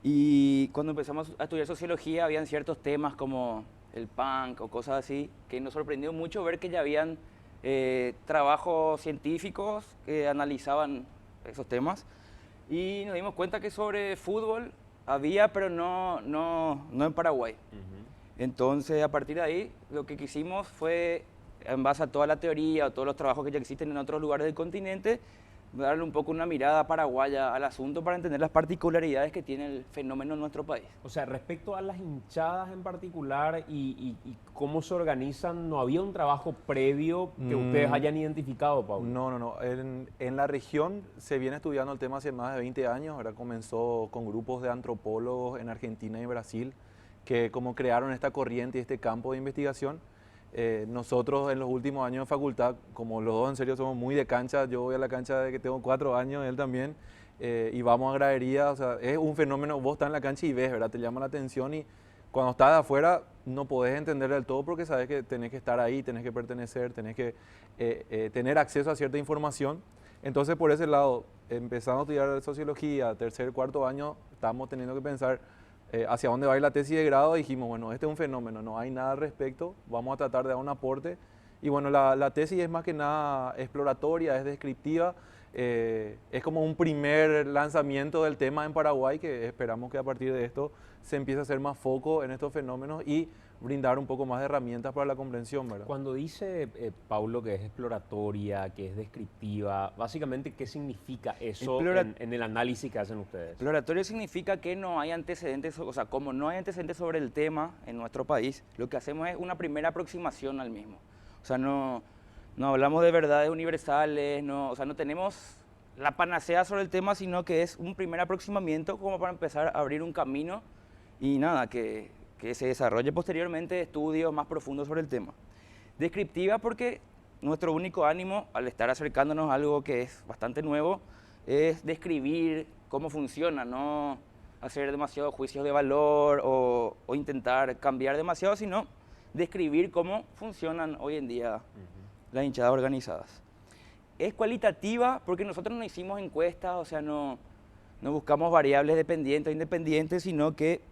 Y cuando empezamos a estudiar sociología, habían ciertos temas como el punk o cosas así, que nos sorprendió mucho ver que ya habían trabajos científicos que analizaban esos temas. Y nos dimos cuenta que sobre fútbol había, pero no en Paraguay. Entonces, a partir de ahí, lo que quisimos fue, en base a toda la teoría o todos los trabajos que ya existen en otros lugares del continente, darle un poco una mirada paraguaya al asunto para entender las particularidades que tiene el fenómeno en nuestro país. O sea, respecto a las hinchadas en particular y cómo se organizan, ¿no había un trabajo previo que ustedes hayan identificado, Pablo? No. En la región se viene estudiando el tema hace más de 20 años. Ahora comenzó con grupos de antropólogos en Argentina y Brasil que como crearon esta corriente y este campo de investigación. Nosotros en los últimos años de facultad, como los dos en serio somos muy de cancha, yo voy a la cancha desde que tengo 4 años, él también, y vamos a gradería, o sea, es un fenómeno, vos estás en la cancha y ves, ¿verdad? Te llama la atención y cuando estás de afuera no podés entender del todo porque sabes que tenés que estar ahí, tenés que pertenecer, tenés que tener acceso a cierta información. Entonces por ese lado, empezando a estudiar sociología, 3er, 4 año, estábamos teniendo que pensar hacia dónde va a ir la tesis de grado. Dijimos, bueno, este es un fenómeno, no hay nada al respecto, vamos a tratar de dar un aporte. Y bueno, la tesis es más que nada exploratoria, es descriptiva, es como un primer lanzamiento del tema en Paraguay, que esperamos que a partir de esto se empiece a hacer más foco en estos fenómenos y brindar un poco más de herramientas para la comprensión, ¿verdad? Cuando dice Paulo que es exploratoria, que es descriptiva, básicamente, ¿qué significa eso en el análisis que hacen ustedes? Exploratorio significa que no hay antecedentes, o sea, como no hay antecedentes sobre el tema en nuestro país, lo que hacemos es una primera aproximación al mismo. O sea, no hablamos de verdades universales, o sea, no tenemos la panacea sobre el tema, sino que es un primer aproximamiento como para empezar a abrir un camino y nada, que se desarrolle posteriormente estudios más profundos sobre el tema. Descriptiva porque nuestro único ánimo al estar acercándonos a algo que es bastante nuevo es describir cómo funciona, no hacer demasiados juicios de valor o intentar cambiar demasiado, sino describir cómo funcionan hoy en día las hinchadas organizadas. Es cualitativa porque nosotros no hicimos encuestas, o sea, no buscamos variables dependientes o independientes, sino que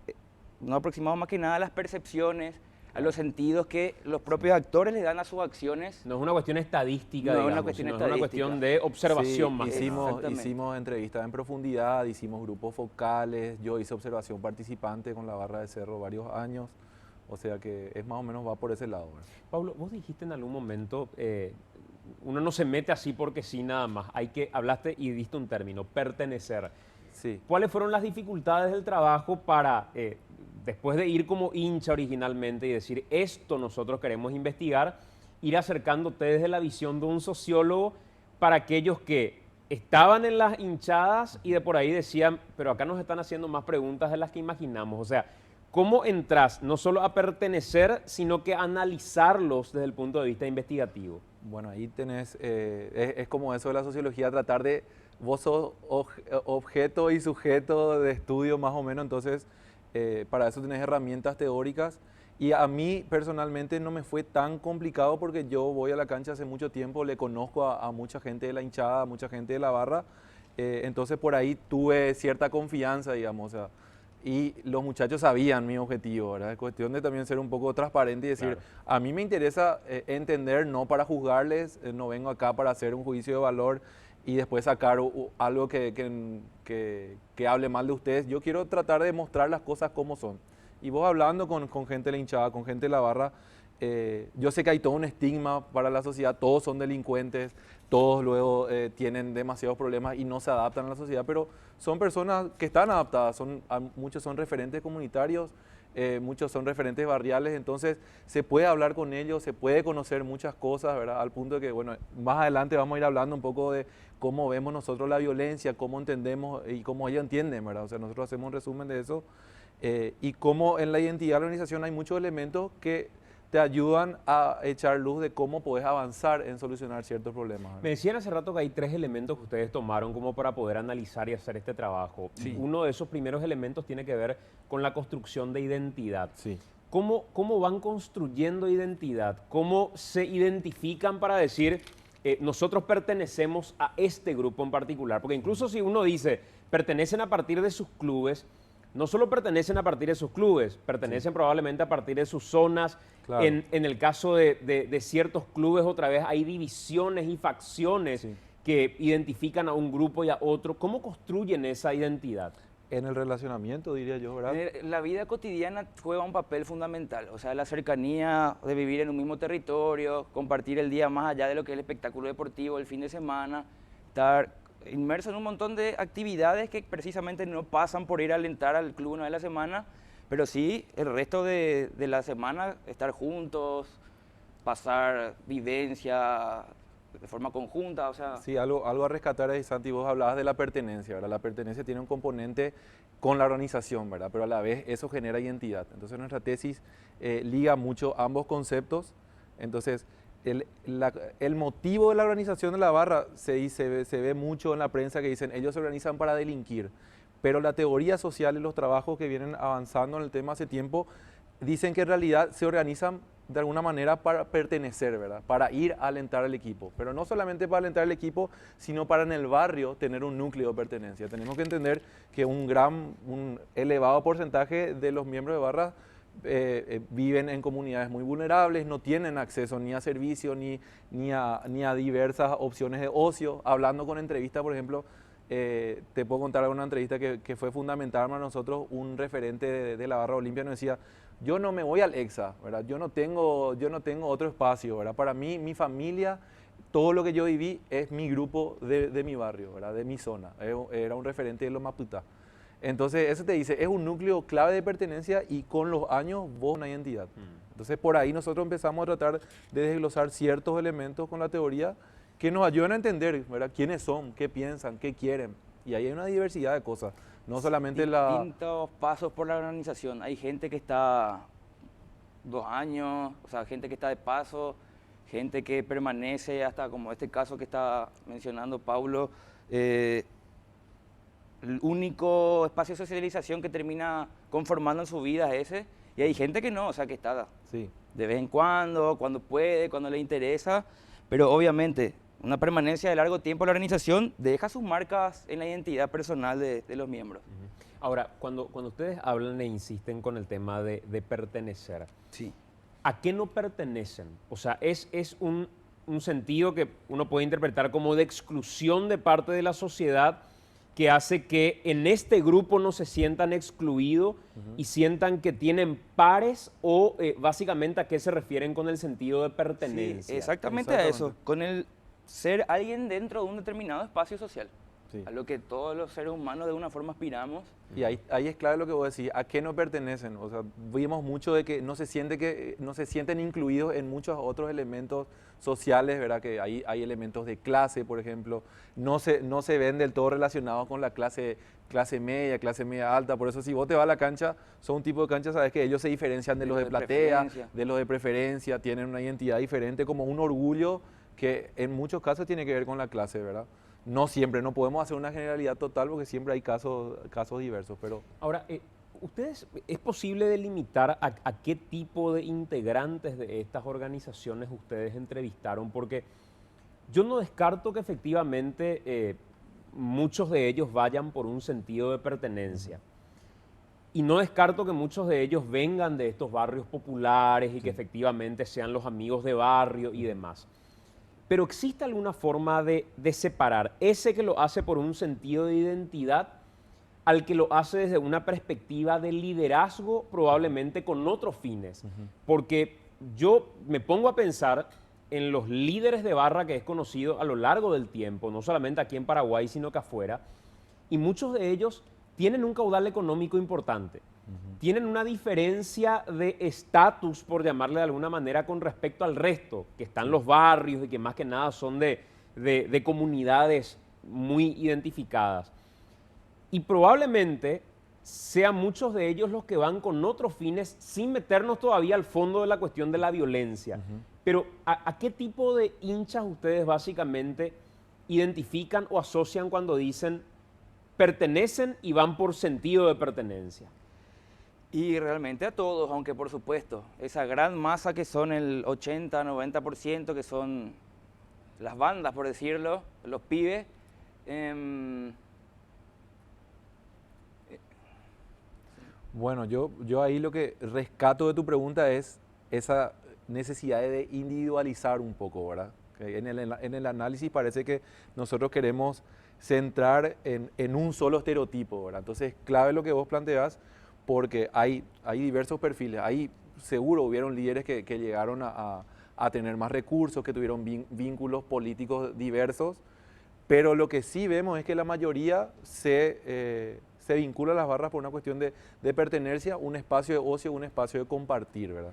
nos aproximamos más que nada a las percepciones, a los sentidos que los propios actores le dan a sus acciones. No es una cuestión estadística, no, digamos, una cuestión sino estadística. Es una cuestión de observación más. Hicimos entrevistas en profundidad, hicimos grupos focales, yo hice observación participante con la barra de Cerro varios años, o sea que es más o menos va por ese lado. ¿Verdad? Pablo, vos dijiste en algún momento, uno no se mete así porque sí nada más, hablaste y diste un término, pertenecer. Sí. ¿Cuáles fueron las dificultades del trabajo para, después de ir como hincha originalmente y decir esto nosotros queremos investigar, ir acercándote desde la visión de un sociólogo para aquellos que estaban en las hinchadas y de por ahí decían, pero acá nos están haciendo más preguntas de las que imaginamos? O sea, ¿cómo entras no solo a pertenecer, sino que a analizarlos desde el punto de vista investigativo? Bueno, ahí tenés, es como eso de la sociología, tratar de, vos sos objeto y sujeto de estudio más o menos, entonces para eso tenés herramientas teóricas y a mí personalmente no me fue tan complicado porque yo voy a la cancha hace mucho tiempo, le conozco a mucha gente de la hinchada, a mucha gente de la barra, entonces por ahí tuve cierta confianza, digamos, o sea, y los muchachos sabían mi objetivo, ¿verdad? Es cuestión de también ser un poco transparente y decir, claro, a mí me interesa entender, no para juzgarles, no vengo acá para hacer un juicio de valor y después sacar algo que hable mal de ustedes. Yo quiero tratar de mostrar las cosas como son. Y vos hablando con gente de la hinchada, con gente de la barra, yo sé que hay todo un estigma para la sociedad, todos son delincuentes, todos luego tienen demasiados problemas y no se adaptan a la sociedad, pero son personas que están adaptadas, muchos son referentes comunitarios, muchos son referentes barriales, entonces se puede hablar con ellos, se puede conocer muchas cosas, ¿verdad? Al punto de que, bueno, más adelante vamos a ir hablando un poco de cómo vemos nosotros la violencia, cómo entendemos y cómo ellos entienden, ¿verdad? O sea, nosotros hacemos un resumen de eso y cómo en la identidad de la organización hay muchos elementos que te ayudan a echar luz de cómo podés avanzar en solucionar ciertos problemas, ¿verdad? Me decían hace rato que hay 3 elementos que ustedes tomaron como para poder analizar y hacer este trabajo. Sí. Uno de esos primeros elementos tiene que ver con la construcción de identidad. Sí. ¿Cómo van construyendo identidad? ¿Cómo se identifican para decir, nosotros pertenecemos a este grupo en particular? Porque incluso si uno dice, pertenecen a partir de sus clubes, no solo pertenecen a partir de sus clubes, pertenecen probablemente a partir de sus zonas. Claro. En el caso de ciertos clubes, otra vez, hay divisiones y facciones que identifican a un grupo y a otro. ¿Cómo construyen esa identidad? En el relacionamiento, diría yo, ¿verdad? La vida cotidiana juega un papel fundamental, o sea, la cercanía de vivir en un mismo territorio, compartir el día más allá de lo que es el espectáculo deportivo, el fin de semana, estar inmerso en un montón de actividades que precisamente no pasan por ir a alentar al club una vez a la semana, pero sí el resto de la semana estar juntos, pasar vivencia de forma conjunta, o sea... Sí, algo a rescatar ahí, Santi, vos hablabas de la pertenencia, ¿verdad? La pertenencia tiene un componente con la organización, ¿verdad? Pero a la vez eso genera identidad. Entonces nuestra tesis liga mucho ambos conceptos, entonces... El motivo de la organización de la barra se ve mucho en la prensa que dicen ellos se organizan para delinquir, pero la teoría social y los trabajos que vienen avanzando en el tema hace tiempo dicen que en realidad se organizan de alguna manera para pertenecer, ¿verdad? Para ir a alentar al equipo, pero no solamente para alentar al equipo, sino para en el barrio tener un núcleo de pertenencia. Tenemos que entender que un elevado porcentaje de los miembros de barra viven en comunidades muy vulnerables, no tienen acceso ni a servicios ni a diversas opciones de ocio. Hablando con entrevistas, por ejemplo, te puedo contar una entrevista que fue fundamental para nosotros. Un referente de la barra Olimpia nos decía, yo no me voy al EXA, ¿verdad? Yo no tengo otro espacio, ¿verdad? Para mí, mi familia, todo lo que yo viví es mi grupo de mi barrio, ¿verdad? De mi zona. Era un referente de los Maputá. Entonces, eso te dice, es un núcleo clave de pertenencia y con los años vos una identidad. Entonces, por ahí nosotros empezamos a tratar de desglosar ciertos elementos con la teoría que nos ayuden a entender, ¿verdad? Quiénes son, qué piensan, qué quieren. Y ahí hay una diversidad de cosas, no solamente distintos pasos por la organización. Hay gente que está 2 años, o sea, gente que está de paso, gente que permanece hasta, como este caso que está mencionando Paulo, el único espacio de socialización que termina conformando en su vida es ese, y hay gente que no, o sea, que está de vez en cuando puede, cuando le interesa, pero obviamente una permanencia de largo tiempo en la organización deja sus marcas en la identidad personal de los miembros. Ahora, cuando ustedes hablan e insisten con el tema de pertenecer, sí. ¿A qué no pertenecen? O sea, es un sentido que uno puede interpretar como de exclusión de parte de la sociedad que hace que en este grupo no se sientan excluidos y sientan que tienen pares o básicamente a qué se refieren con el sentido de pertenencia. Sí, exactamente a eso, con el ser alguien dentro de un determinado espacio social. Sí. A lo que todos los seres humanos de una forma aspiramos. Y ahí es clave lo que vos decís, ¿a qué no pertenecen? O sea, vimos mucho de que no se sienten incluidos en muchos otros elementos sociales, ¿verdad? Que hay elementos de clase, por ejemplo, no se ven del todo relacionados con la clase media alta. Por eso si vos te vas a la cancha, son un tipo de cancha, sabes que ellos se diferencian de los de platea, de los de preferencia, tienen una identidad diferente, como un orgullo que en muchos casos tiene que ver con la clase, ¿verdad? No siempre, no podemos hacer una generalidad total porque siempre hay casos diversos, pero... Ahora, ¿es posible delimitar a qué tipo de integrantes de estas organizaciones ustedes entrevistaron? Porque yo no descarto que efectivamente muchos de ellos vayan por un sentido de pertenencia. Y no descarto que muchos de ellos vengan de estos barrios populares y que efectivamente sean los amigos de barrio y demás. Pero ¿existe alguna forma de separar ese que lo hace por un sentido de identidad al que lo hace desde una perspectiva de liderazgo, probablemente con otros fines? Porque yo me pongo a pensar en los líderes de barra que he conocido a lo largo del tiempo, no solamente aquí en Paraguay, sino que afuera, y muchos de ellos tienen un caudal económico importante. Tienen una diferencia de estatus, por llamarle de alguna manera, con respecto al resto, que están los barrios y que más que nada son de comunidades muy identificadas. Y probablemente sean muchos de ellos los que van con otros fines sin meternos todavía al fondo de la cuestión de la violencia. Pero ¿a qué tipo de hinchas ustedes básicamente identifican o asocian cuando dicen pertenecen y van por sentido de pertenencia? Y realmente a todos, aunque por supuesto, esa gran masa que son el 80-90%, que son las bandas, por decirlo, los pibes, Bueno, yo ahí lo que rescato de tu pregunta es esa necesidad de individualizar un poco, ¿verdad? En el análisis parece que nosotros queremos centrar en un solo estereotipo, ¿verdad? Entonces, clave lo que vos planteás, porque hay diversos perfiles. Ahí seguro hubieron líderes que llegaron a tener más recursos, que tuvieron vínculos políticos diversos, pero lo que sí vemos es que la mayoría se vincula a las barras por una cuestión de pertenencia, un espacio de ocio, un espacio de compartir, ¿verdad?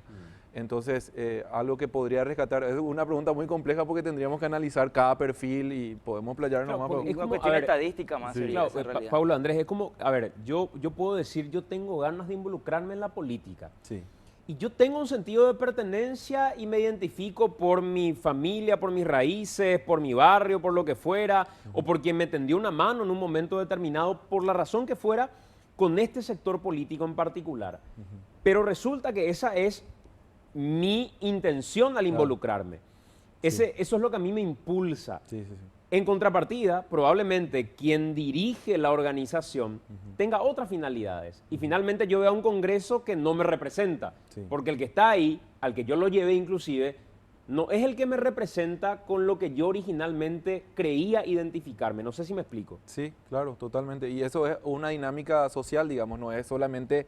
Entonces, algo que podría rescatar, es una pregunta muy compleja porque tendríamos que analizar cada perfil y podemos playarnos más. Es una cuestión estadística más. Sí. Claro, Paulo, Andrés, es como, a ver, yo puedo decir, yo tengo ganas de involucrarme en la política. Sí. Y yo tengo un sentido de pertenencia y me identifico por mi familia, por mis raíces, por mi barrio, por lo que fuera, o por quien me tendió una mano en un momento determinado, por la razón que fuera, con este sector político en particular. Pero resulta que esa es mi intención al involucrarme. Eso es lo que a mí me impulsa. En contrapartida, probablemente quien dirige la organización tenga otras finalidades. Y finalmente yo veo a un congreso que no me representa. Porque el que está ahí, al que yo lo llevé inclusive, no es el que me representa con lo que yo originalmente creía identificarme. No sé si me explico. Sí, claro, totalmente. Y eso es una dinámica social, digamos, no es solamente...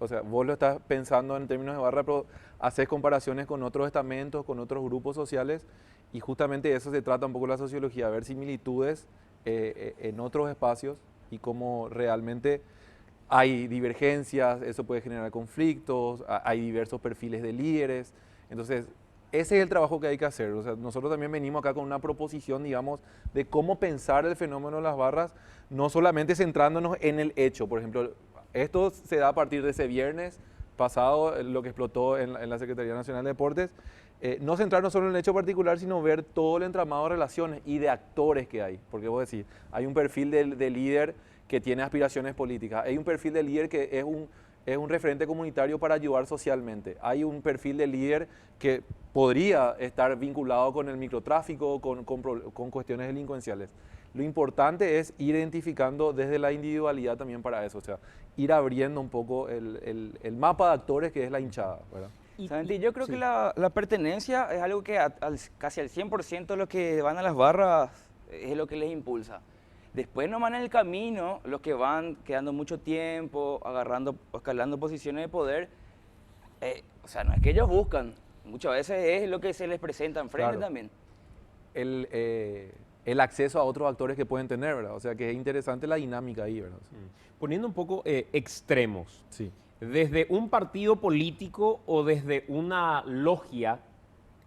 o sea, vos lo estás pensando en términos de barra, pero haces comparaciones con otros estamentos, con otros grupos sociales, y justamente de eso se trata un poco la sociología, ver similitudes en otros espacios y cómo realmente hay divergencias, eso puede generar conflictos, hay diversos perfiles de líderes. Entonces, ese es el trabajo que hay que hacer. O sea, nosotros también venimos acá con una proposición, digamos, de cómo pensar el fenómeno de las barras, no solamente centrándonos en el hecho. Por ejemplo, esto se da a partir de ese viernes pasado, lo que explotó en la Secretaría Nacional de Deportes. No centrarnos solo en el hecho particular, sino ver todo el entramado de relaciones y de actores que hay. Porque vos decís, hay un perfil de líder que tiene aspiraciones políticas, hay un perfil de líder que es un referente comunitario para ayudar socialmente, hay un perfil de líder que podría estar vinculado con el microtráfico, con cuestiones delincuenciales. Lo importante es ir identificando desde la individualidad también para eso, o sea, ir abriendo un poco el mapa de actores que es la hinchada, ¿verdad? Santi, yo creo que la pertenencia es algo que casi al 100% de los que van a las barras es lo que les impulsa. Después nomás en el camino, los que van quedando mucho tiempo, escalando posiciones de poder, o sea, no es que ellos buscan, muchas veces es lo que se les presenta enfrente también. El acceso a otros actores que pueden tener, ¿verdad? O sea, que es interesante la dinámica ahí, ¿verdad? Poniendo un poco extremos. Sí. Desde un partido político o desde una logia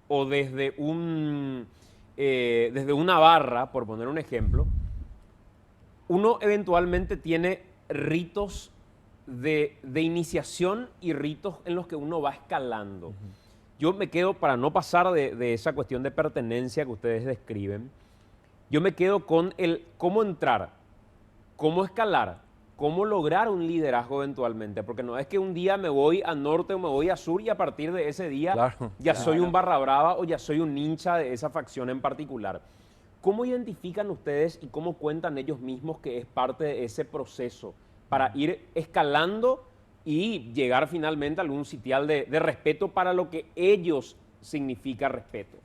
o desde una barra, por poner un ejemplo, uno eventualmente tiene ritos de iniciación y ritos en los que uno va escalando. Yo me quedo, para no pasar de esa cuestión de pertenencia que ustedes describen, yo me quedo con el cómo entrar, cómo escalar, cómo lograr un liderazgo eventualmente, porque no es que un día me voy a norte o me voy a sur y a partir de ese día soy un barra brava o ya soy un hincha de esa facción en particular. ¿Cómo identifican ustedes y cómo cuentan ellos mismos que es parte de ese proceso para ir escalando y llegar finalmente a algún sitial de respeto para lo que ellos significa respeto?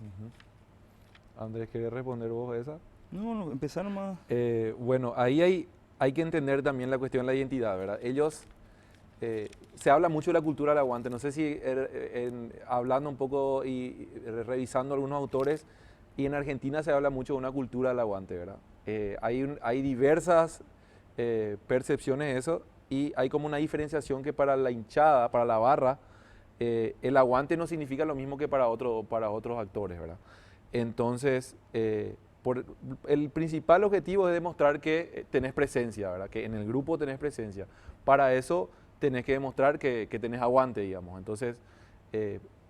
Andrés, ¿querés responder vos a esa? No, empezar nomás. Bueno, ahí hay que entender también la cuestión de la identidad, ¿verdad? Ellos, se habla mucho de la cultura del aguante, no sé si hablando un poco y revisando algunos autores, y en Argentina se habla mucho de una cultura del aguante, ¿verdad? Hay diversas percepciones de eso y hay como una diferenciación que para la hinchada, para la barra, el aguante no significa lo mismo que para otros actores, ¿verdad? Entonces, el principal objetivo es demostrar que tenés presencia, ¿verdad? Que en el grupo tenés presencia. Para eso tenés que demostrar que tenés aguante, digamos. Entonces,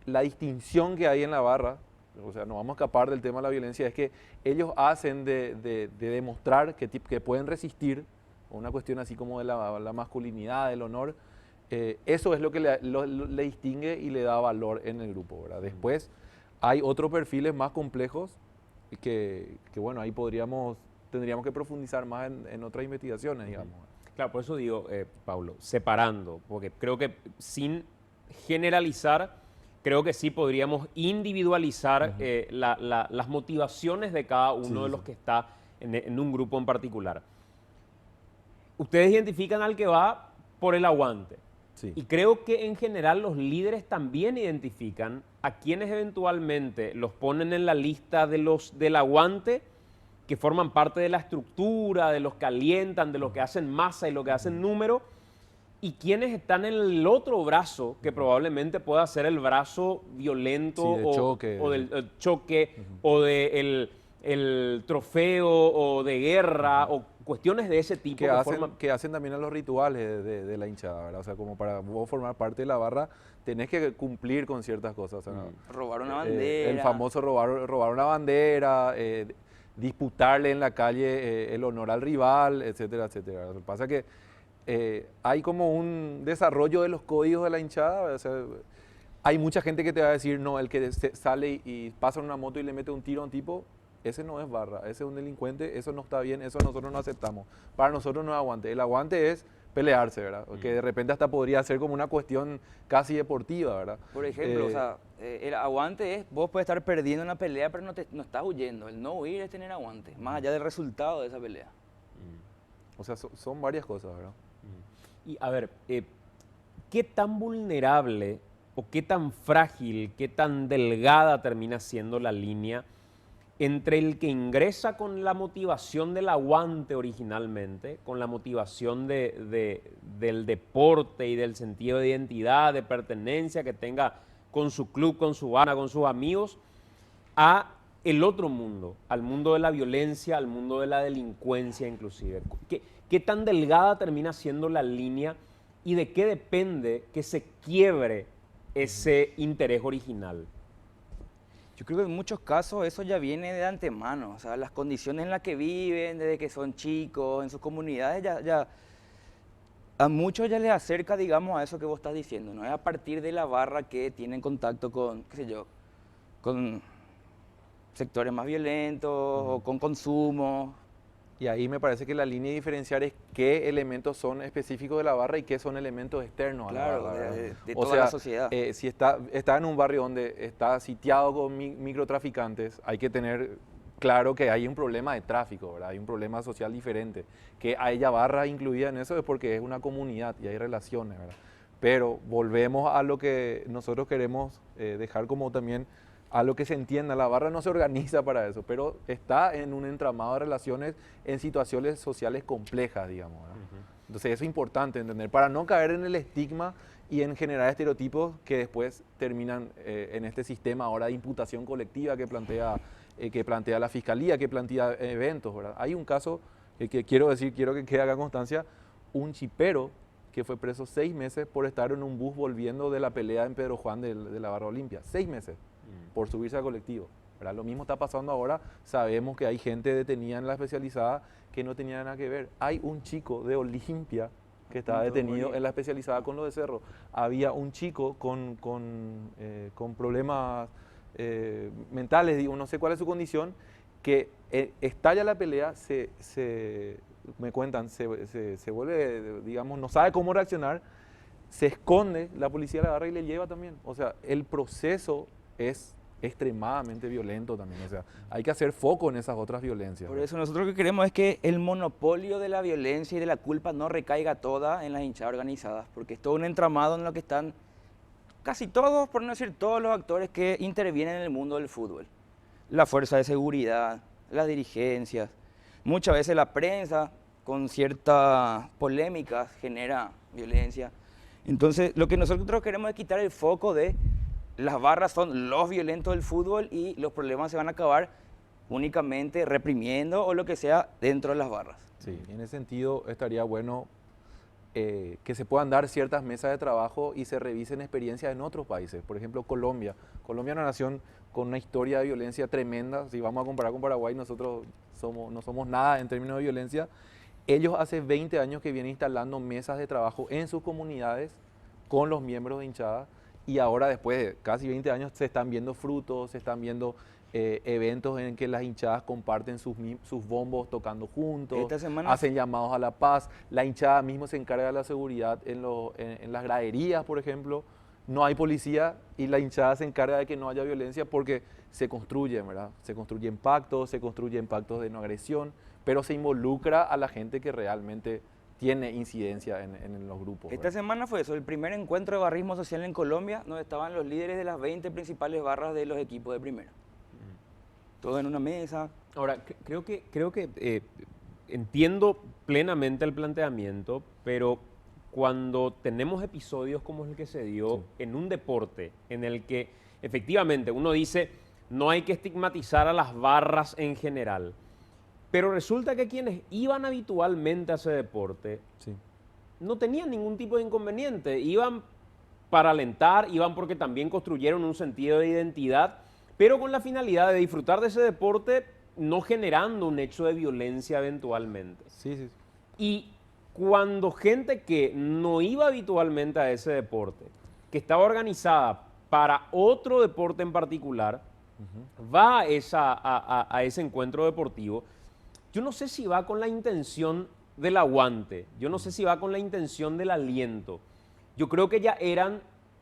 la distinción que hay en la barra, o sea, no vamos a escapar del tema de la violencia, es que ellos hacen de demostrar que pueden resistir, una cuestión así como de la masculinidad, del honor, eso es lo que le distingue y le da valor en el grupo, ¿verdad? Después hay otros perfiles más complejos que bueno, ahí tendríamos que profundizar más en otras investigaciones, digamos. Claro, por eso digo, Paulo, separando, porque creo que sin generalizar, creo que sí podríamos individualizar las motivaciones de cada uno de los que está en un grupo en particular. Ustedes identifican al que va por el aguante. Y creo que en general los líderes también identifican a quienes eventualmente los ponen en la lista de los del aguante, que forman parte de la estructura, de los que alientan, de los que hacen masa y los que hacen número, y quienes están en el otro brazo, que probablemente pueda ser el brazo violento o del choque o del trofeo o de guerra o cuestiones de ese tipo. Que hacen también a los rituales de la hinchada, ¿verdad? O sea, como para vos formar parte de la barra, tenés que cumplir con ciertas cosas. O sea, robar una bandera. El famoso robar una bandera, disputarle en la calle el honor al rival, etcétera, etcétera. Lo que pasa es que hay como un desarrollo de los códigos de la hinchada. O sea, hay mucha gente que te va a decir, no, el que sale y pasa en una moto y le mete un tiro a un tipo, ese no es barra, ese es un delincuente, eso no está bien, eso nosotros no aceptamos. Para nosotros no es aguante. El aguante es pelearse, ¿verdad? Que de repente hasta podría ser como una cuestión casi deportiva, ¿verdad? Por ejemplo, o sea, el aguante es, vos puedes estar perdiendo una pelea, pero no estás huyendo. El no huir es tener aguante, más allá del resultado de esa pelea. O sea, son varias cosas, ¿verdad? Y a ver, ¿qué tan vulnerable o qué tan frágil, qué tan delgada termina siendo la línea entre el que ingresa con la motivación del aguante originalmente, con la motivación del deporte y del sentido de identidad, de pertenencia que tenga con su club, con su barra, con sus amigos, a el otro mundo, al mundo de la violencia, al mundo de la delincuencia inclusive. ¿Qué tan delgada termina siendo la línea y de qué depende que se quiebre ese interés original? Yo creo que en muchos casos eso ya viene de antemano, o sea, las condiciones en las que viven, desde que son chicos, en sus comunidades, ya a muchos ya les acerca, digamos, a eso que vos estás diciendo, ¿no? Es a partir de la barra que tienen contacto con, qué sé yo, con sectores más violentos o con consumo. Y ahí me parece que la línea de diferenciar es qué elementos son específicos de la barra y qué son elementos externos a la barra. De toda la sociedad. Si está en un barrio donde está sitiado con microtraficantes, hay que tener claro que hay un problema de tráfico, ¿verdad? Hay un problema social diferente. Que haya barras incluidas en eso es porque es una comunidad y hay relaciones, ¿verdad? Pero volvemos a lo que nosotros queremos dejar como también a lo que se entienda. La barra no se organiza para eso, pero está en un entramado de relaciones en situaciones sociales complejas, digamos, ¿verdad? Entonces eso es importante entender, para no caer en el estigma y en generar estereotipos que después terminan en este sistema ahora de imputación colectiva que plantea la Fiscalía, que plantea eventos, ¿verdad? Hay un caso que quiero que quede acá constancia, un chipero que fue preso 6 meses por estar en un bus volviendo de la pelea en Pedro Juan de la Barra Olimpia. 6 meses por subirse al colectivo, ¿verdad? Lo mismo está pasando ahora. Sabemos que hay gente detenida en la especializada que no tenía nada que ver. Hay un chico de Olimpia que estaba detenido en la especializada con lo de Cerro. Había un chico con problemas mentales, digo, no sé cuál es su condición, que estalla la pelea, me cuentan, se vuelve, digamos, no sabe cómo reaccionar, se esconde, la policía la agarra y le lleva también. O sea, el proceso es extremadamente violento también, o sea, hay que hacer foco en esas otras violencias. Por eso nosotros lo que queremos es que el monopolio de la violencia y de la culpa no recaiga toda en las hinchadas organizadas, porque es todo un entramado en lo que están casi todos, por no decir todos los actores que intervienen en el mundo del fútbol. La fuerza de seguridad, las dirigencias, muchas veces la prensa con ciertas polémicas genera violencia. Entonces lo que nosotros queremos es quitar el foco de las barras son los violentos del fútbol y los problemas se van a acabar únicamente reprimiendo o lo que sea dentro de las barras. Sí, en ese sentido estaría bueno que se puedan dar ciertas mesas de trabajo y se revisen experiencias en otros países. Por ejemplo, Colombia. Colombia es una nación con una historia de violencia tremenda. Si vamos a comparar con Paraguay, nosotros no somos nada en términos de violencia. Ellos hace 20 años que vienen instalando mesas de trabajo en sus comunidades con los miembros de hinchada. Y ahora, después de casi 20 años, se están viendo frutos, se están viendo eventos en que las hinchadas comparten sus bombos tocando juntos, hacen llamados a la paz. La hinchada mismo se encarga de la seguridad en las graderías, por ejemplo. No hay policía y la hinchada se encarga de que no haya violencia porque se construyen, ¿verdad? Se construyen pactos de no agresión, pero se involucra a la gente que realmente tiene incidencia en los grupos. Esta semana fue eso, el primer encuentro de barrismo social en Colombia, donde estaban los líderes de las 20 principales barras de los equipos de primera. Todo en una mesa. Ahora, creo que entiendo plenamente el planteamiento, pero cuando tenemos episodios como el que se dio en un deporte en el que efectivamente uno dice no hay que estigmatizar a las barras en general, pero resulta que quienes iban habitualmente a ese deporte no tenían ningún tipo de inconveniente, iban para alentar, iban porque también construyeron un sentido de identidad, pero con la finalidad de disfrutar de ese deporte, no generando un hecho de violencia eventualmente. Y cuando gente que no iba habitualmente a ese deporte, que estaba organizada para otro deporte en particular, va a ese encuentro deportivo, yo no sé si va con la intención del aguante, yo no sé si va con la intención del aliento. Yo creo que ya eran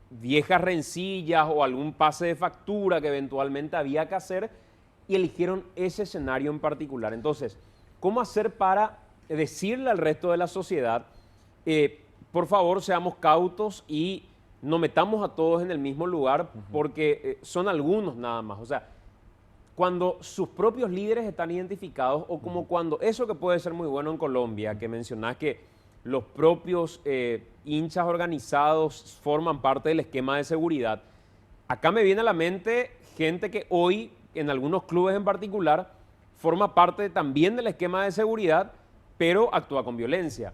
viejas rencillas o algún pase de factura que eventualmente había que hacer y eligieron ese escenario en particular. Entonces, ¿cómo hacer para decirle al resto de la sociedad, por favor, seamos cautos y no metamos a todos en el mismo lugar porque son algunos nada más? O sea, cuando sus propios líderes están identificados o como cuando, eso que puede ser muy bueno en Colombia, que mencionás que los propios hinchas organizados forman parte del esquema de seguridad, acá me viene a la mente gente que hoy, en algunos clubes en particular, forma parte también del esquema de seguridad, pero actúa con violencia.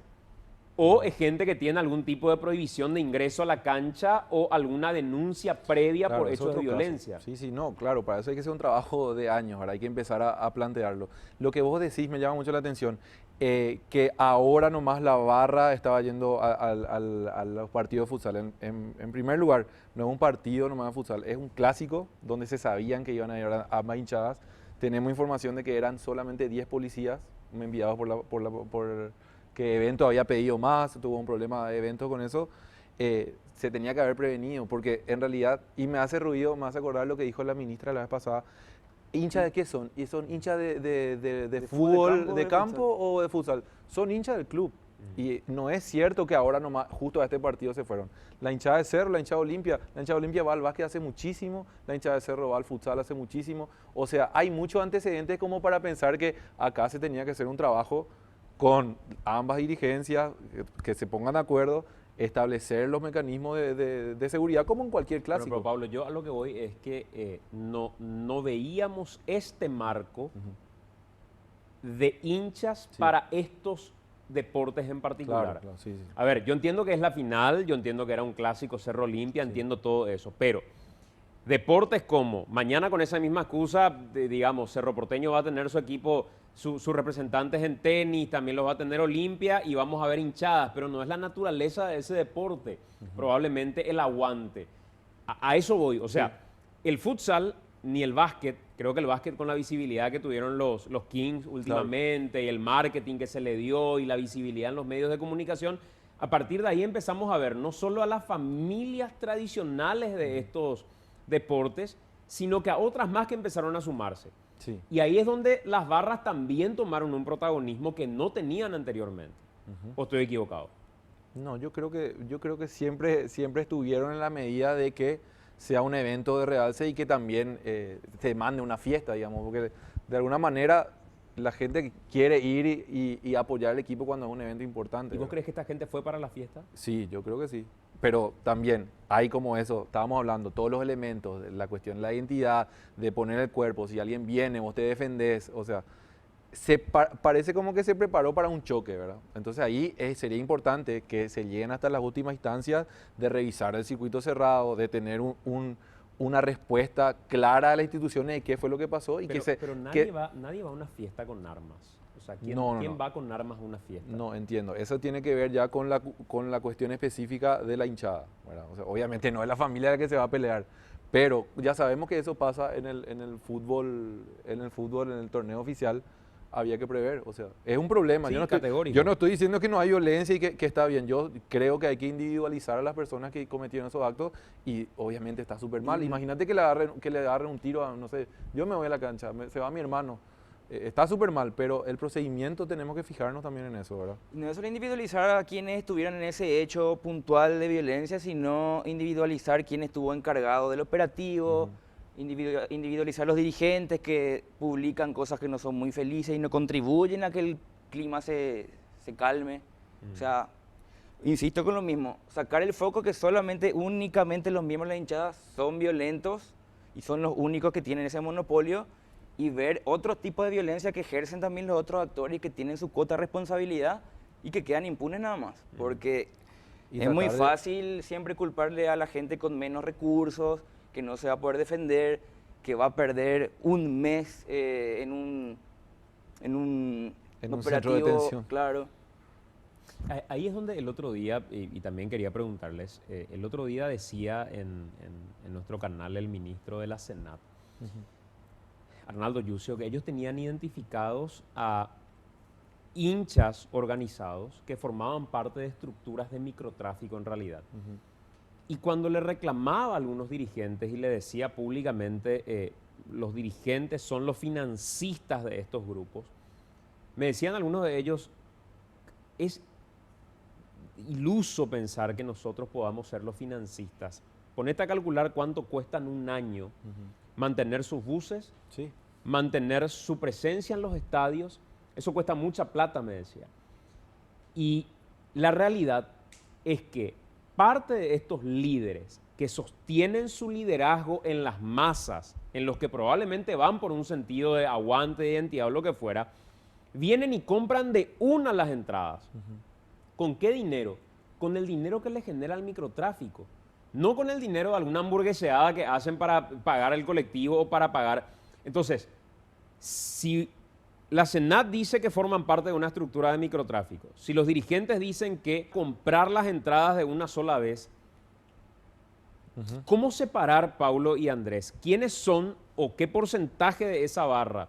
O es gente que tiene algún tipo de prohibición de ingreso a la cancha o alguna denuncia previa Claro, por eso hechos es de otro caso. violencia. Sí, sí, no, claro, para eso hay que hacer un trabajo de años, ahora hay que empezar a plantearlo. Lo que vos decís me llama mucho la atención, que ahora nomás la barra estaba yendo a los partidos de futsal. En primer lugar, no es un partido nomás de futsal, es un clásico donde se sabían que iban a ir a más hinchadas. Tenemos información de que eran solamente 10 policías enviados por que Evento había pedido más, tuvo un problema de Evento con eso, se tenía que haber prevenido, porque en realidad, y me hace ruido, me hace acordar lo que dijo la ministra la vez pasada, ¿hinchas de qué son? ¿Y son hinchas de fútbol, de campo o de futsal? Son hinchas del club. Y no es cierto que ahora nomás, justo a este partido se fueron. La hinchada de Cerro, la hinchada Olimpia va al básquet hace muchísimo, la hinchada de Cerro va al futsal hace muchísimo. O sea, hay muchos antecedentes como para pensar que acá se tenía que hacer un trabajo con ambas dirigencias, que se pongan de acuerdo, establecer los mecanismos de seguridad como en cualquier clásico. Pero Pablo, yo a lo que voy es que no veíamos este marco de hinchas para estos deportes en particular. Claro, sí. A ver, yo entiendo que es la final, yo entiendo que era un clásico Cerro Olimpia, entiendo todo eso, pero deportes como, mañana con esa misma excusa, digamos, Cerro Porteño va a tener su equipo, sus representantes en tenis, también los va a tener Olimpia y vamos a ver hinchadas, pero no es la naturaleza de ese deporte, probablemente el aguante. A eso voy, o sea, el futsal ni el básquet, creo que el básquet con la visibilidad que tuvieron los Kings últimamente y el marketing que se le dio y la visibilidad en los medios de comunicación, a partir de ahí empezamos a ver no solo a las familias tradicionales de estos deportes, sino que a otras más que empezaron a sumarse. Sí. Y ahí es donde las barras también tomaron un protagonismo que no tenían anteriormente. ¿O estoy equivocado? No, yo creo que siempre estuvieron en la medida de que sea un evento de realce y que también se mande una fiesta, digamos, porque de alguna manera la gente quiere ir y apoyar al equipo cuando es un evento importante. ¿Y vos crees que esta gente fue para la fiesta? Sí, yo creo que sí. Pero también hay como eso, estábamos hablando, todos los elementos, la cuestión de la identidad, de poner el cuerpo, si alguien viene, vos te defendés, o sea, parece como que se preparó para un choque, ¿verdad? Entonces ahí sería importante que se lleguen hasta las últimas instancias de revisar el circuito cerrado, de tener una respuesta clara a las instituciones de qué fue lo que pasó. Pero nadie va a una fiesta con armas. O sea, ¿quién va con armas a una fiesta? No, entiendo. Eso tiene que ver ya con la cuestión específica de la hinchada, ¿verdad? O sea, obviamente no es la familia la que se va a pelear, pero ya sabemos que eso pasa en el fútbol, en el torneo oficial. Había que prever, o sea, es un problema. Sí, yo no estoy diciendo que no hay violencia y que está bien. Yo creo que hay que individualizar a las personas que cometieron esos actos y obviamente está súper mal. Imagínate que le agarren un tiro a, no sé, yo me voy a la cancha, se va mi hermano. Está súper mal, pero el procedimiento tenemos que fijarnos también en eso, ¿verdad? No es solo individualizar a quienes estuvieron en ese hecho puntual de violencia, sino individualizar quién estuvo encargado del operativo, individualizar los dirigentes que publican cosas que no son muy felices y no contribuyen a que el clima se calme. O sea, insisto con lo mismo, sacar el foco que únicamente los miembros de la hinchada son violentos y son los únicos que tienen ese monopolio, y ver otro tipo de violencia que ejercen también los otros actores y que tienen su cuota de responsabilidad y que quedan impunes nada más. Porque es muy fácil siempre culparle a la gente con menos recursos, que no se va a poder defender, que va a perder un mes en un operativo, centro de detención. Claro. Ahí es donde el otro día, y también quería preguntarles, el otro día decía en nuestro canal el ministro de la Senat, Arnaldo Yucio, que ellos tenían identificados a hinchas organizados que formaban parte de estructuras de microtráfico en realidad. Y cuando le reclamaba a algunos dirigentes y le decía públicamente, los dirigentes son los financistas de estos grupos, me decían algunos de ellos, es iluso pensar que nosotros podamos ser los financistas. Ponete a calcular cuánto cuesta en un año mantener sus buses, mantener su presencia en los estadios. Eso cuesta mucha plata, me decía. Y la realidad es que parte de estos líderes que sostienen su liderazgo en las masas, en los que probablemente van por un sentido de aguante, de identidad o lo que fuera, vienen y compran de una las entradas. ¿Con qué dinero? Con el dinero que les genera el microtráfico. No con el dinero de alguna hamburgueseada que hacen para pagar el colectivo o para pagar. Entonces, si la Senat dice que forman parte de una estructura de microtráfico, si los dirigentes dicen que comprar las entradas de una sola vez, ¿cómo separar, Paulo y Andrés, quiénes son o qué porcentaje de esa barra,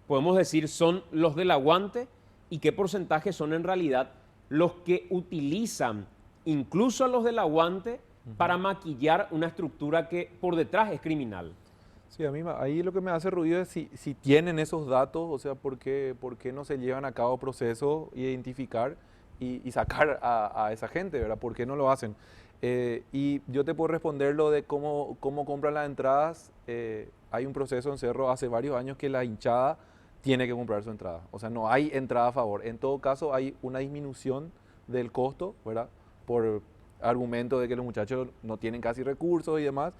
podemos decir, son los del aguante y qué porcentaje son en realidad los que utilizan incluso a los del aguante para maquillar una estructura que por detrás es criminal? Sí, a mí ahí lo que me hace ruido es si tienen esos datos, o sea, ¿por qué no se llevan a cabo procesos, identificar y sacar a esa gente, ¿verdad? ¿Por qué no lo hacen? Y yo te puedo responder lo de cómo compran las entradas. Hay un proceso en Cerro hace varios años que la hinchada tiene que comprar su entrada. O sea, no hay entrada a favor. En todo caso, hay una disminución del costo, ¿verdad? Por argumento de que los muchachos no tienen casi recursos y demás,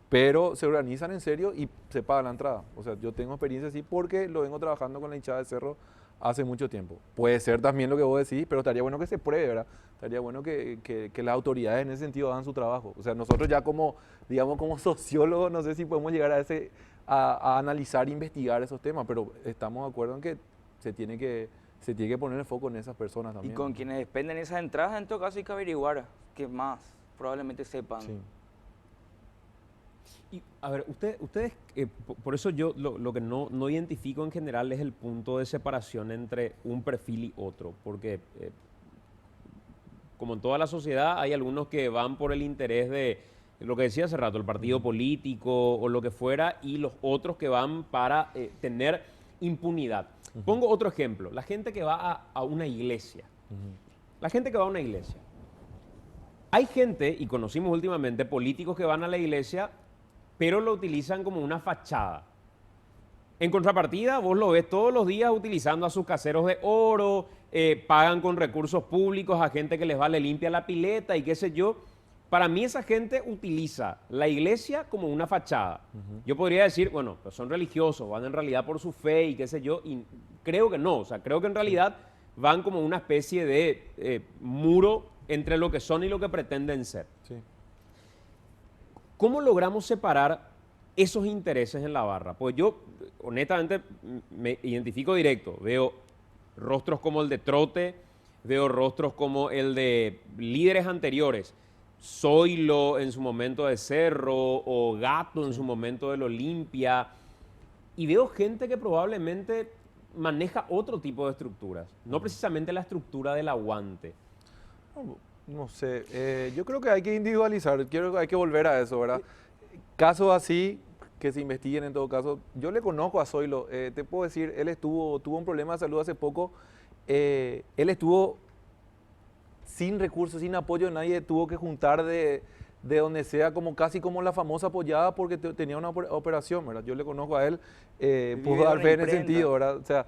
pero se organizan en serio y se paga la entrada. O sea, yo tengo experiencia así porque lo vengo trabajando con la hinchada de Cerro hace mucho tiempo. Puede ser también lo que vos decís, pero estaría bueno que se pruebe, ¿verdad? Estaría bueno que las autoridades en ese sentido hagan su trabajo. O sea, nosotros ya como, digamos, como sociólogos, no sé si podemos llegar a analizar e investigar esos temas, pero estamos de acuerdo en que se tiene que poner el foco en esas personas también. Y con quienes dependen esas entradas, en todo caso hay que averiguar qué más probablemente sepan. Sí. Y, a ver, ustedes, por eso yo lo que no identifico en general es el punto de separación entre un perfil y otro, porque como en toda la sociedad hay algunos que van por el interés de lo que decía hace rato, el partido político o lo que fuera, y los otros que van para tener impunidad. Pongo otro ejemplo, la gente que va a una iglesia. La gente que va a una iglesia. Hay gente, y conocimos últimamente, políticos que van a la iglesia pero lo utilizan como una fachada. En contrapartida, vos lo ves todos los días utilizando a sus caseros de oro, pagan con recursos públicos a gente que les vale limpia la pileta y qué sé yo. Para mí esa gente utiliza la iglesia como una fachada. Yo podría decir, bueno, pues son religiosos, van en realidad por su fe y qué sé yo, y creo que no, o sea, creo que en realidad van como una especie de muro entre lo que son y lo que pretenden ser. Sí. ¿Cómo logramos separar esos intereses en la barra? Pues yo, honestamente, me identifico directo. Veo rostros como el de Trote, veo rostros como el de líderes anteriores. Zoilo en su momento de Cerro, o Gato en su momento del Olimpia. Y veo gente que probablemente maneja otro tipo de estructuras, no precisamente la estructura del aguante. No sé, yo creo que hay que individualizar, creo que hay que volver a eso, ¿verdad? Casos así, que se investiguen en todo caso. Yo le conozco a Zoilo, te puedo decir, él tuvo un problema de salud hace poco, él estuvo sin recursos, sin apoyo de nadie, tuvo que juntar de donde sea, como casi como la famosa apoyada porque tenía una operación, ¿verdad? Yo le conozco a él, puedo dar fe en ese sentido, ¿verdad? O sea,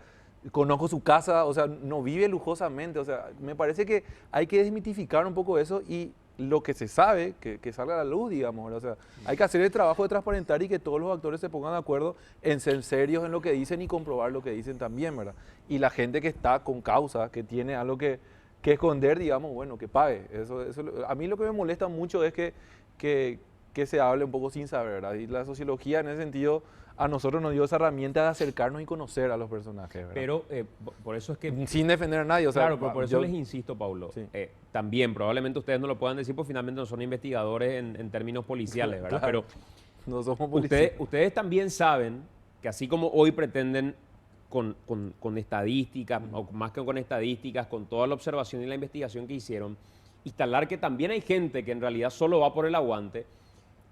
conozco su casa, o sea, no vive lujosamente, o sea, me parece que hay que desmitificar un poco eso y lo que se sabe, que salga a la luz, digamos, ¿verdad? O sea, hay que hacer el trabajo de transparentar y que todos los actores se pongan de acuerdo en ser serios en lo que dicen y comprobar lo que dicen también, ¿verdad? Y la gente que está con causa, que tiene algo que esconder, digamos, bueno, que pague. Eso, a mí lo que me molesta mucho es que se hable un poco sin saber, ¿verdad? Y la sociología en ese sentido a nosotros nos dio esa herramienta de acercarnos y conocer a los personajes, ¿verdad? Pero por eso es que... Sin defender a nadie, o sea... Claro, pero por eso les insisto, Paulo. Sí. También, probablemente ustedes no lo puedan decir porque finalmente no son investigadores en términos policiales, ¿verdad? Claro, pero no somos policías. Ustedes también saben que así como hoy pretenden con estadísticas, o más que con estadísticas, con toda la observación y la investigación que hicieron, instalar que también hay gente que en realidad solo va por el aguante.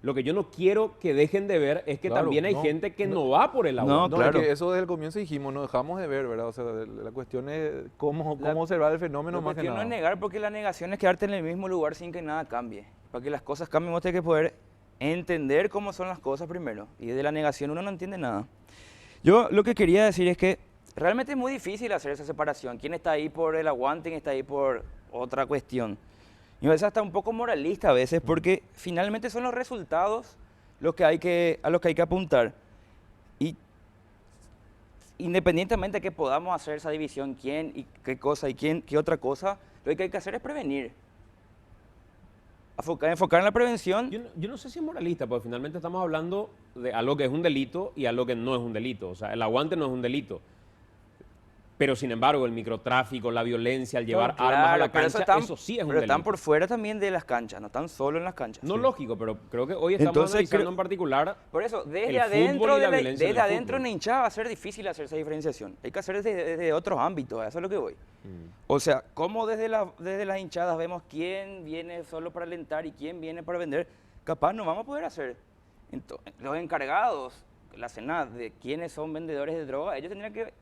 Lo que yo no quiero que dejen de ver es que también hay gente que no va por el aguante. No, claro. Es que eso desde el comienzo dijimos, no dejamos de ver, ¿verdad? O sea, la cuestión es cómo observar el fenómeno más que nada. La cuestión no es negar, porque la negación es quedarte en el mismo lugar sin que nada cambie. Para que las cosas cambien, vos tenés que poder entender cómo son las cosas primero. Y de la negación uno no entiende nada. Yo lo que quería decir es que realmente es muy difícil hacer esa separación. ¿Quién está ahí por el aguante? ¿Quién está ahí por otra cuestión? Y a veces hasta un poco moralista a veces, porque finalmente son los resultados a los que hay que apuntar. Y independientemente de que podamos hacer esa división, quién y qué cosa y quién, qué otra cosa, lo que hay que hacer es prevenir. Enfocar en la prevención. Yo no sé si es moralista, porque finalmente estamos hablando de algo que es un delito y algo que no es un delito. O sea, el aguante no es un delito. Pero sin embargo, el microtráfico, la violencia, el llevar armas a la cancha, eso sí es un delito. Pero están por fuera también de las canchas, no están solo en las canchas. No, lógico, pero creo que hoy estamos analizando en particular. Por eso, desde adentro en la hinchada va a ser difícil hacer esa diferenciación. Hay que hacer desde otros ámbitos, a eso es lo que voy. O sea, cómo desde las hinchadas vemos quién viene solo para alentar y quién viene para vender, capaz no vamos a poder hacer. Entonces, los encargados, la Senat, de quiénes son vendedores de droga, ellos tendrían que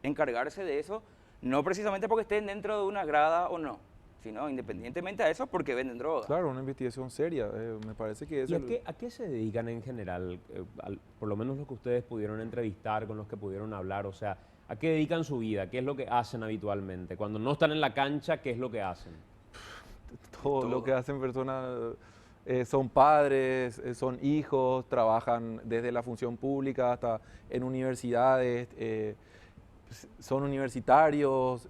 encargarse de eso, no precisamente porque estén dentro de una grada o no, sino independientemente a eso porque venden droga. Claro, una investigación seria, me parece que es... ¿Y a qué se dedican en general, por lo menos los que ustedes pudieron entrevistar, con los que pudieron hablar? O sea, ¿a qué dedican su vida? ¿Qué es lo que hacen habitualmente? Cuando no están en la cancha, ¿qué es lo que hacen? Todo lo que hacen personas... son padres, son hijos, trabajan desde la función pública hasta en universidades, son universitarios,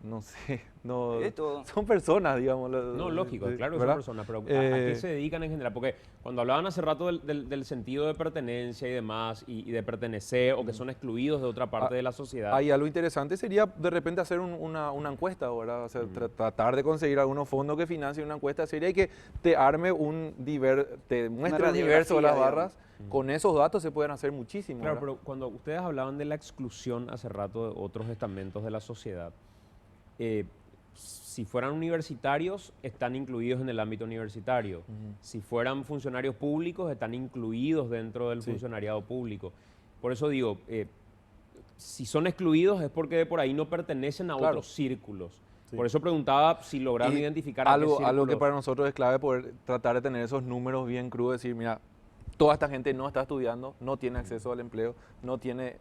no sé, no, son personas, digamos. No, lógico, claro que son personas, pero ¿a qué se dedican en general? Porque cuando hablaban hace rato del sentido de pertenencia y demás, y de pertenecer, o que son excluidos de otra parte de la sociedad. Ahí algo interesante sería de repente hacer una encuesta, ¿verdad? O sea, tratar de conseguir algunos fondos que financien una encuesta seria y que te arme te muestre el universo de las barras. Con esos datos se pueden hacer muchísimo. Claro, ¿verdad? pero cuando ustedes hablaban de la exclusión hace rato de otros estamentos de la sociedad, si fueran universitarios, están incluidos en el ámbito universitario. Si fueran funcionarios públicos, están incluidos dentro del funcionariado público. Por eso digo, si son excluidos es porque por ahí no pertenecen a otros círculos. Por eso preguntaba si lograron identificar algo que para nosotros es clave, poder tratar de tener esos números bien crudos, decir, mira, toda esta gente no está estudiando, no tiene acceso al empleo, no tiene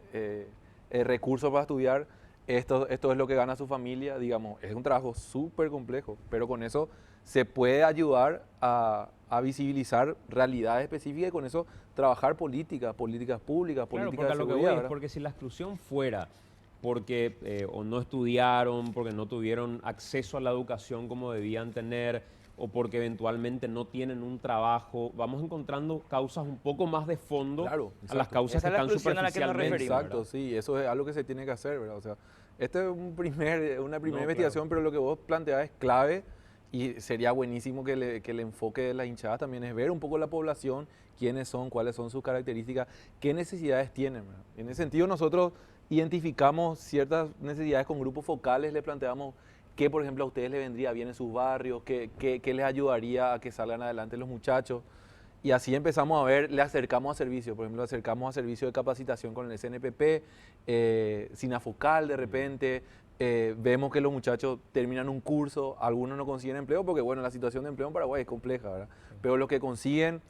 recursos para estudiar, esto es lo que gana su familia, digamos, es un trabajo súper complejo, pero con eso se puede ayudar a visibilizar realidades específicas y con eso trabajar políticas públicas, políticas de seguridad. Porque si la exclusión fuera porque o no estudiaron, porque no tuvieron acceso a la educación como debían tener, o porque eventualmente no tienen un trabajo, vamos encontrando causas un poco más de fondo a las causas que están superficialmente. Exacto, sí, eso es algo que se tiene que hacer, ¿verdad? O sea, esta es una primera investigación, pero lo que vos planteás es clave y sería buenísimo que el enfoque de las hinchadas también es ver un poco la población, quiénes son, cuáles son sus características, qué necesidades tienen, ¿verdad? En ese sentido nosotros identificamos ciertas necesidades con grupos focales, le planteamos qué, por ejemplo, a ustedes les vendría bien en sus barrios, qué les ayudaría a que salgan adelante los muchachos. Y así empezamos a ver, le acercamos a servicios, por ejemplo, le acercamos a servicios de capacitación con el SNPP, Sinafocal de repente, vemos que los muchachos terminan un curso, algunos no consiguen empleo porque, bueno, la situación de empleo en Paraguay es compleja, ¿verdad? Pero los que consiguen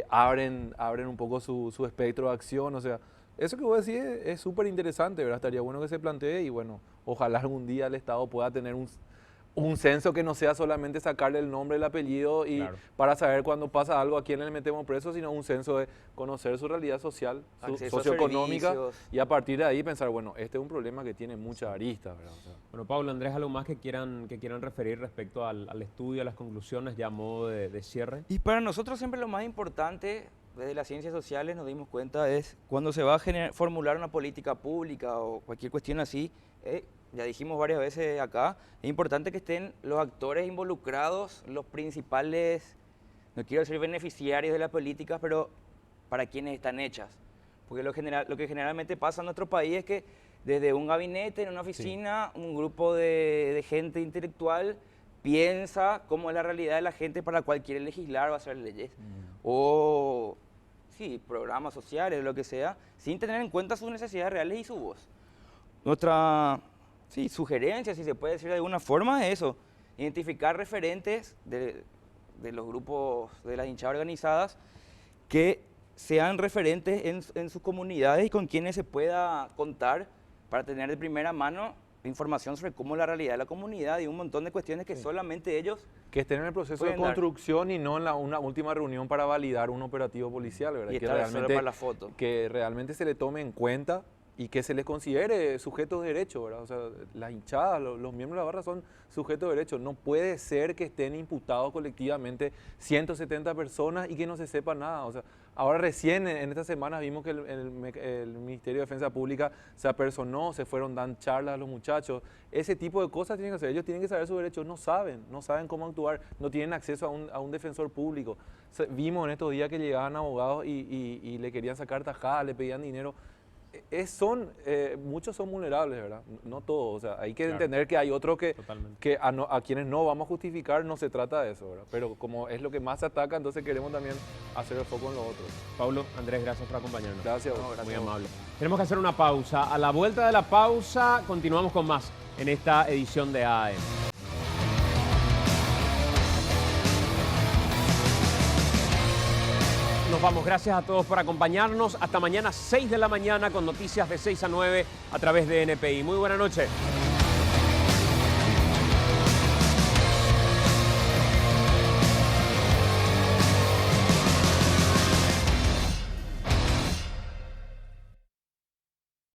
abren un poco su espectro de acción, o sea, eso que vos decís es súper interesante, ¿verdad? Estaría bueno que se plantee y bueno, ojalá algún día el Estado pueda tener un censo que no sea solamente sacarle el nombre, el apellido y para saber cuando pasa algo a quién le metemos preso, sino un censo de conocer su realidad social, socioeconómica y a partir de ahí pensar, bueno, este es un problema que tiene muchas aristas, ¿verdad? O sea, bueno, Pablo, Andrés, ¿algo más que quieran referir respecto al estudio, a las conclusiones ya a modo de cierre? Y para nosotros siempre lo más importante desde las ciencias sociales nos dimos cuenta es cuando se va a formular una política pública o cualquier cuestión así, ya dijimos varias veces acá, es importante que estén los actores involucrados, los principales, no quiero decir beneficiarios de las políticas, pero para quienes están hechas. Porque lo que generalmente pasa en nuestro país es que desde un gabinete, en una oficina, un grupo de gente intelectual piensa cómo es la realidad de la gente para la cual quiere legislar o hacer leyes. O, sí, programas sociales, lo que sea, sin tener en cuenta sus necesidades reales y su voz. Nuestra sugerencia, si se puede decir de alguna forma, es eso, identificar referentes de los grupos de las hinchadas organizadas que sean referentes en sus comunidades y con quienes se pueda contar para tener de primera mano información sobre cómo es la realidad de la comunidad y un montón de cuestiones que solamente ellos... Que estén en el proceso de pueden dar. construcción y no en una última reunión para validar un operativo policial, ¿verdad? Y Que estar solo realmente, para la foto. que realmente se le tome en cuenta y que se les considere sujetos de derecho, ¿verdad? O sea, las hinchadas, los miembros de la barra son sujetos de derecho. No puede ser que estén imputados colectivamente 170 personas y que no se sepa nada. O sea, ahora recién en estas semanas vimos que el Ministerio de Defensa Pública se apersonó, se fueron dando charlas a los muchachos. Ese tipo de cosas tienen que hacer. Ellos tienen que saber sus derechos. No saben cómo actuar, no tienen acceso a un defensor público. O sea, vimos en estos días que llegaban abogados y le querían sacar tajadas, le pedían dinero. Muchos son vulnerables, ¿verdad? No todos, o sea, hay que entender que hay otros que a quienes no vamos a justificar, no se trata de eso, ¿verdad? Pero como es lo que más se ataca, entonces queremos también hacer el foco en lo otro. Pablo, Andrés, gracias por acompañarnos. Gracias. Muy amable. Tenemos que hacer una pausa. A la vuelta de la pausa continuamos con más en esta edición de AM. Nos vamos, gracias a todos por acompañarnos. Hasta mañana 6 de la mañana con noticias de 6 a 9 a través de NPI. Muy buena noche.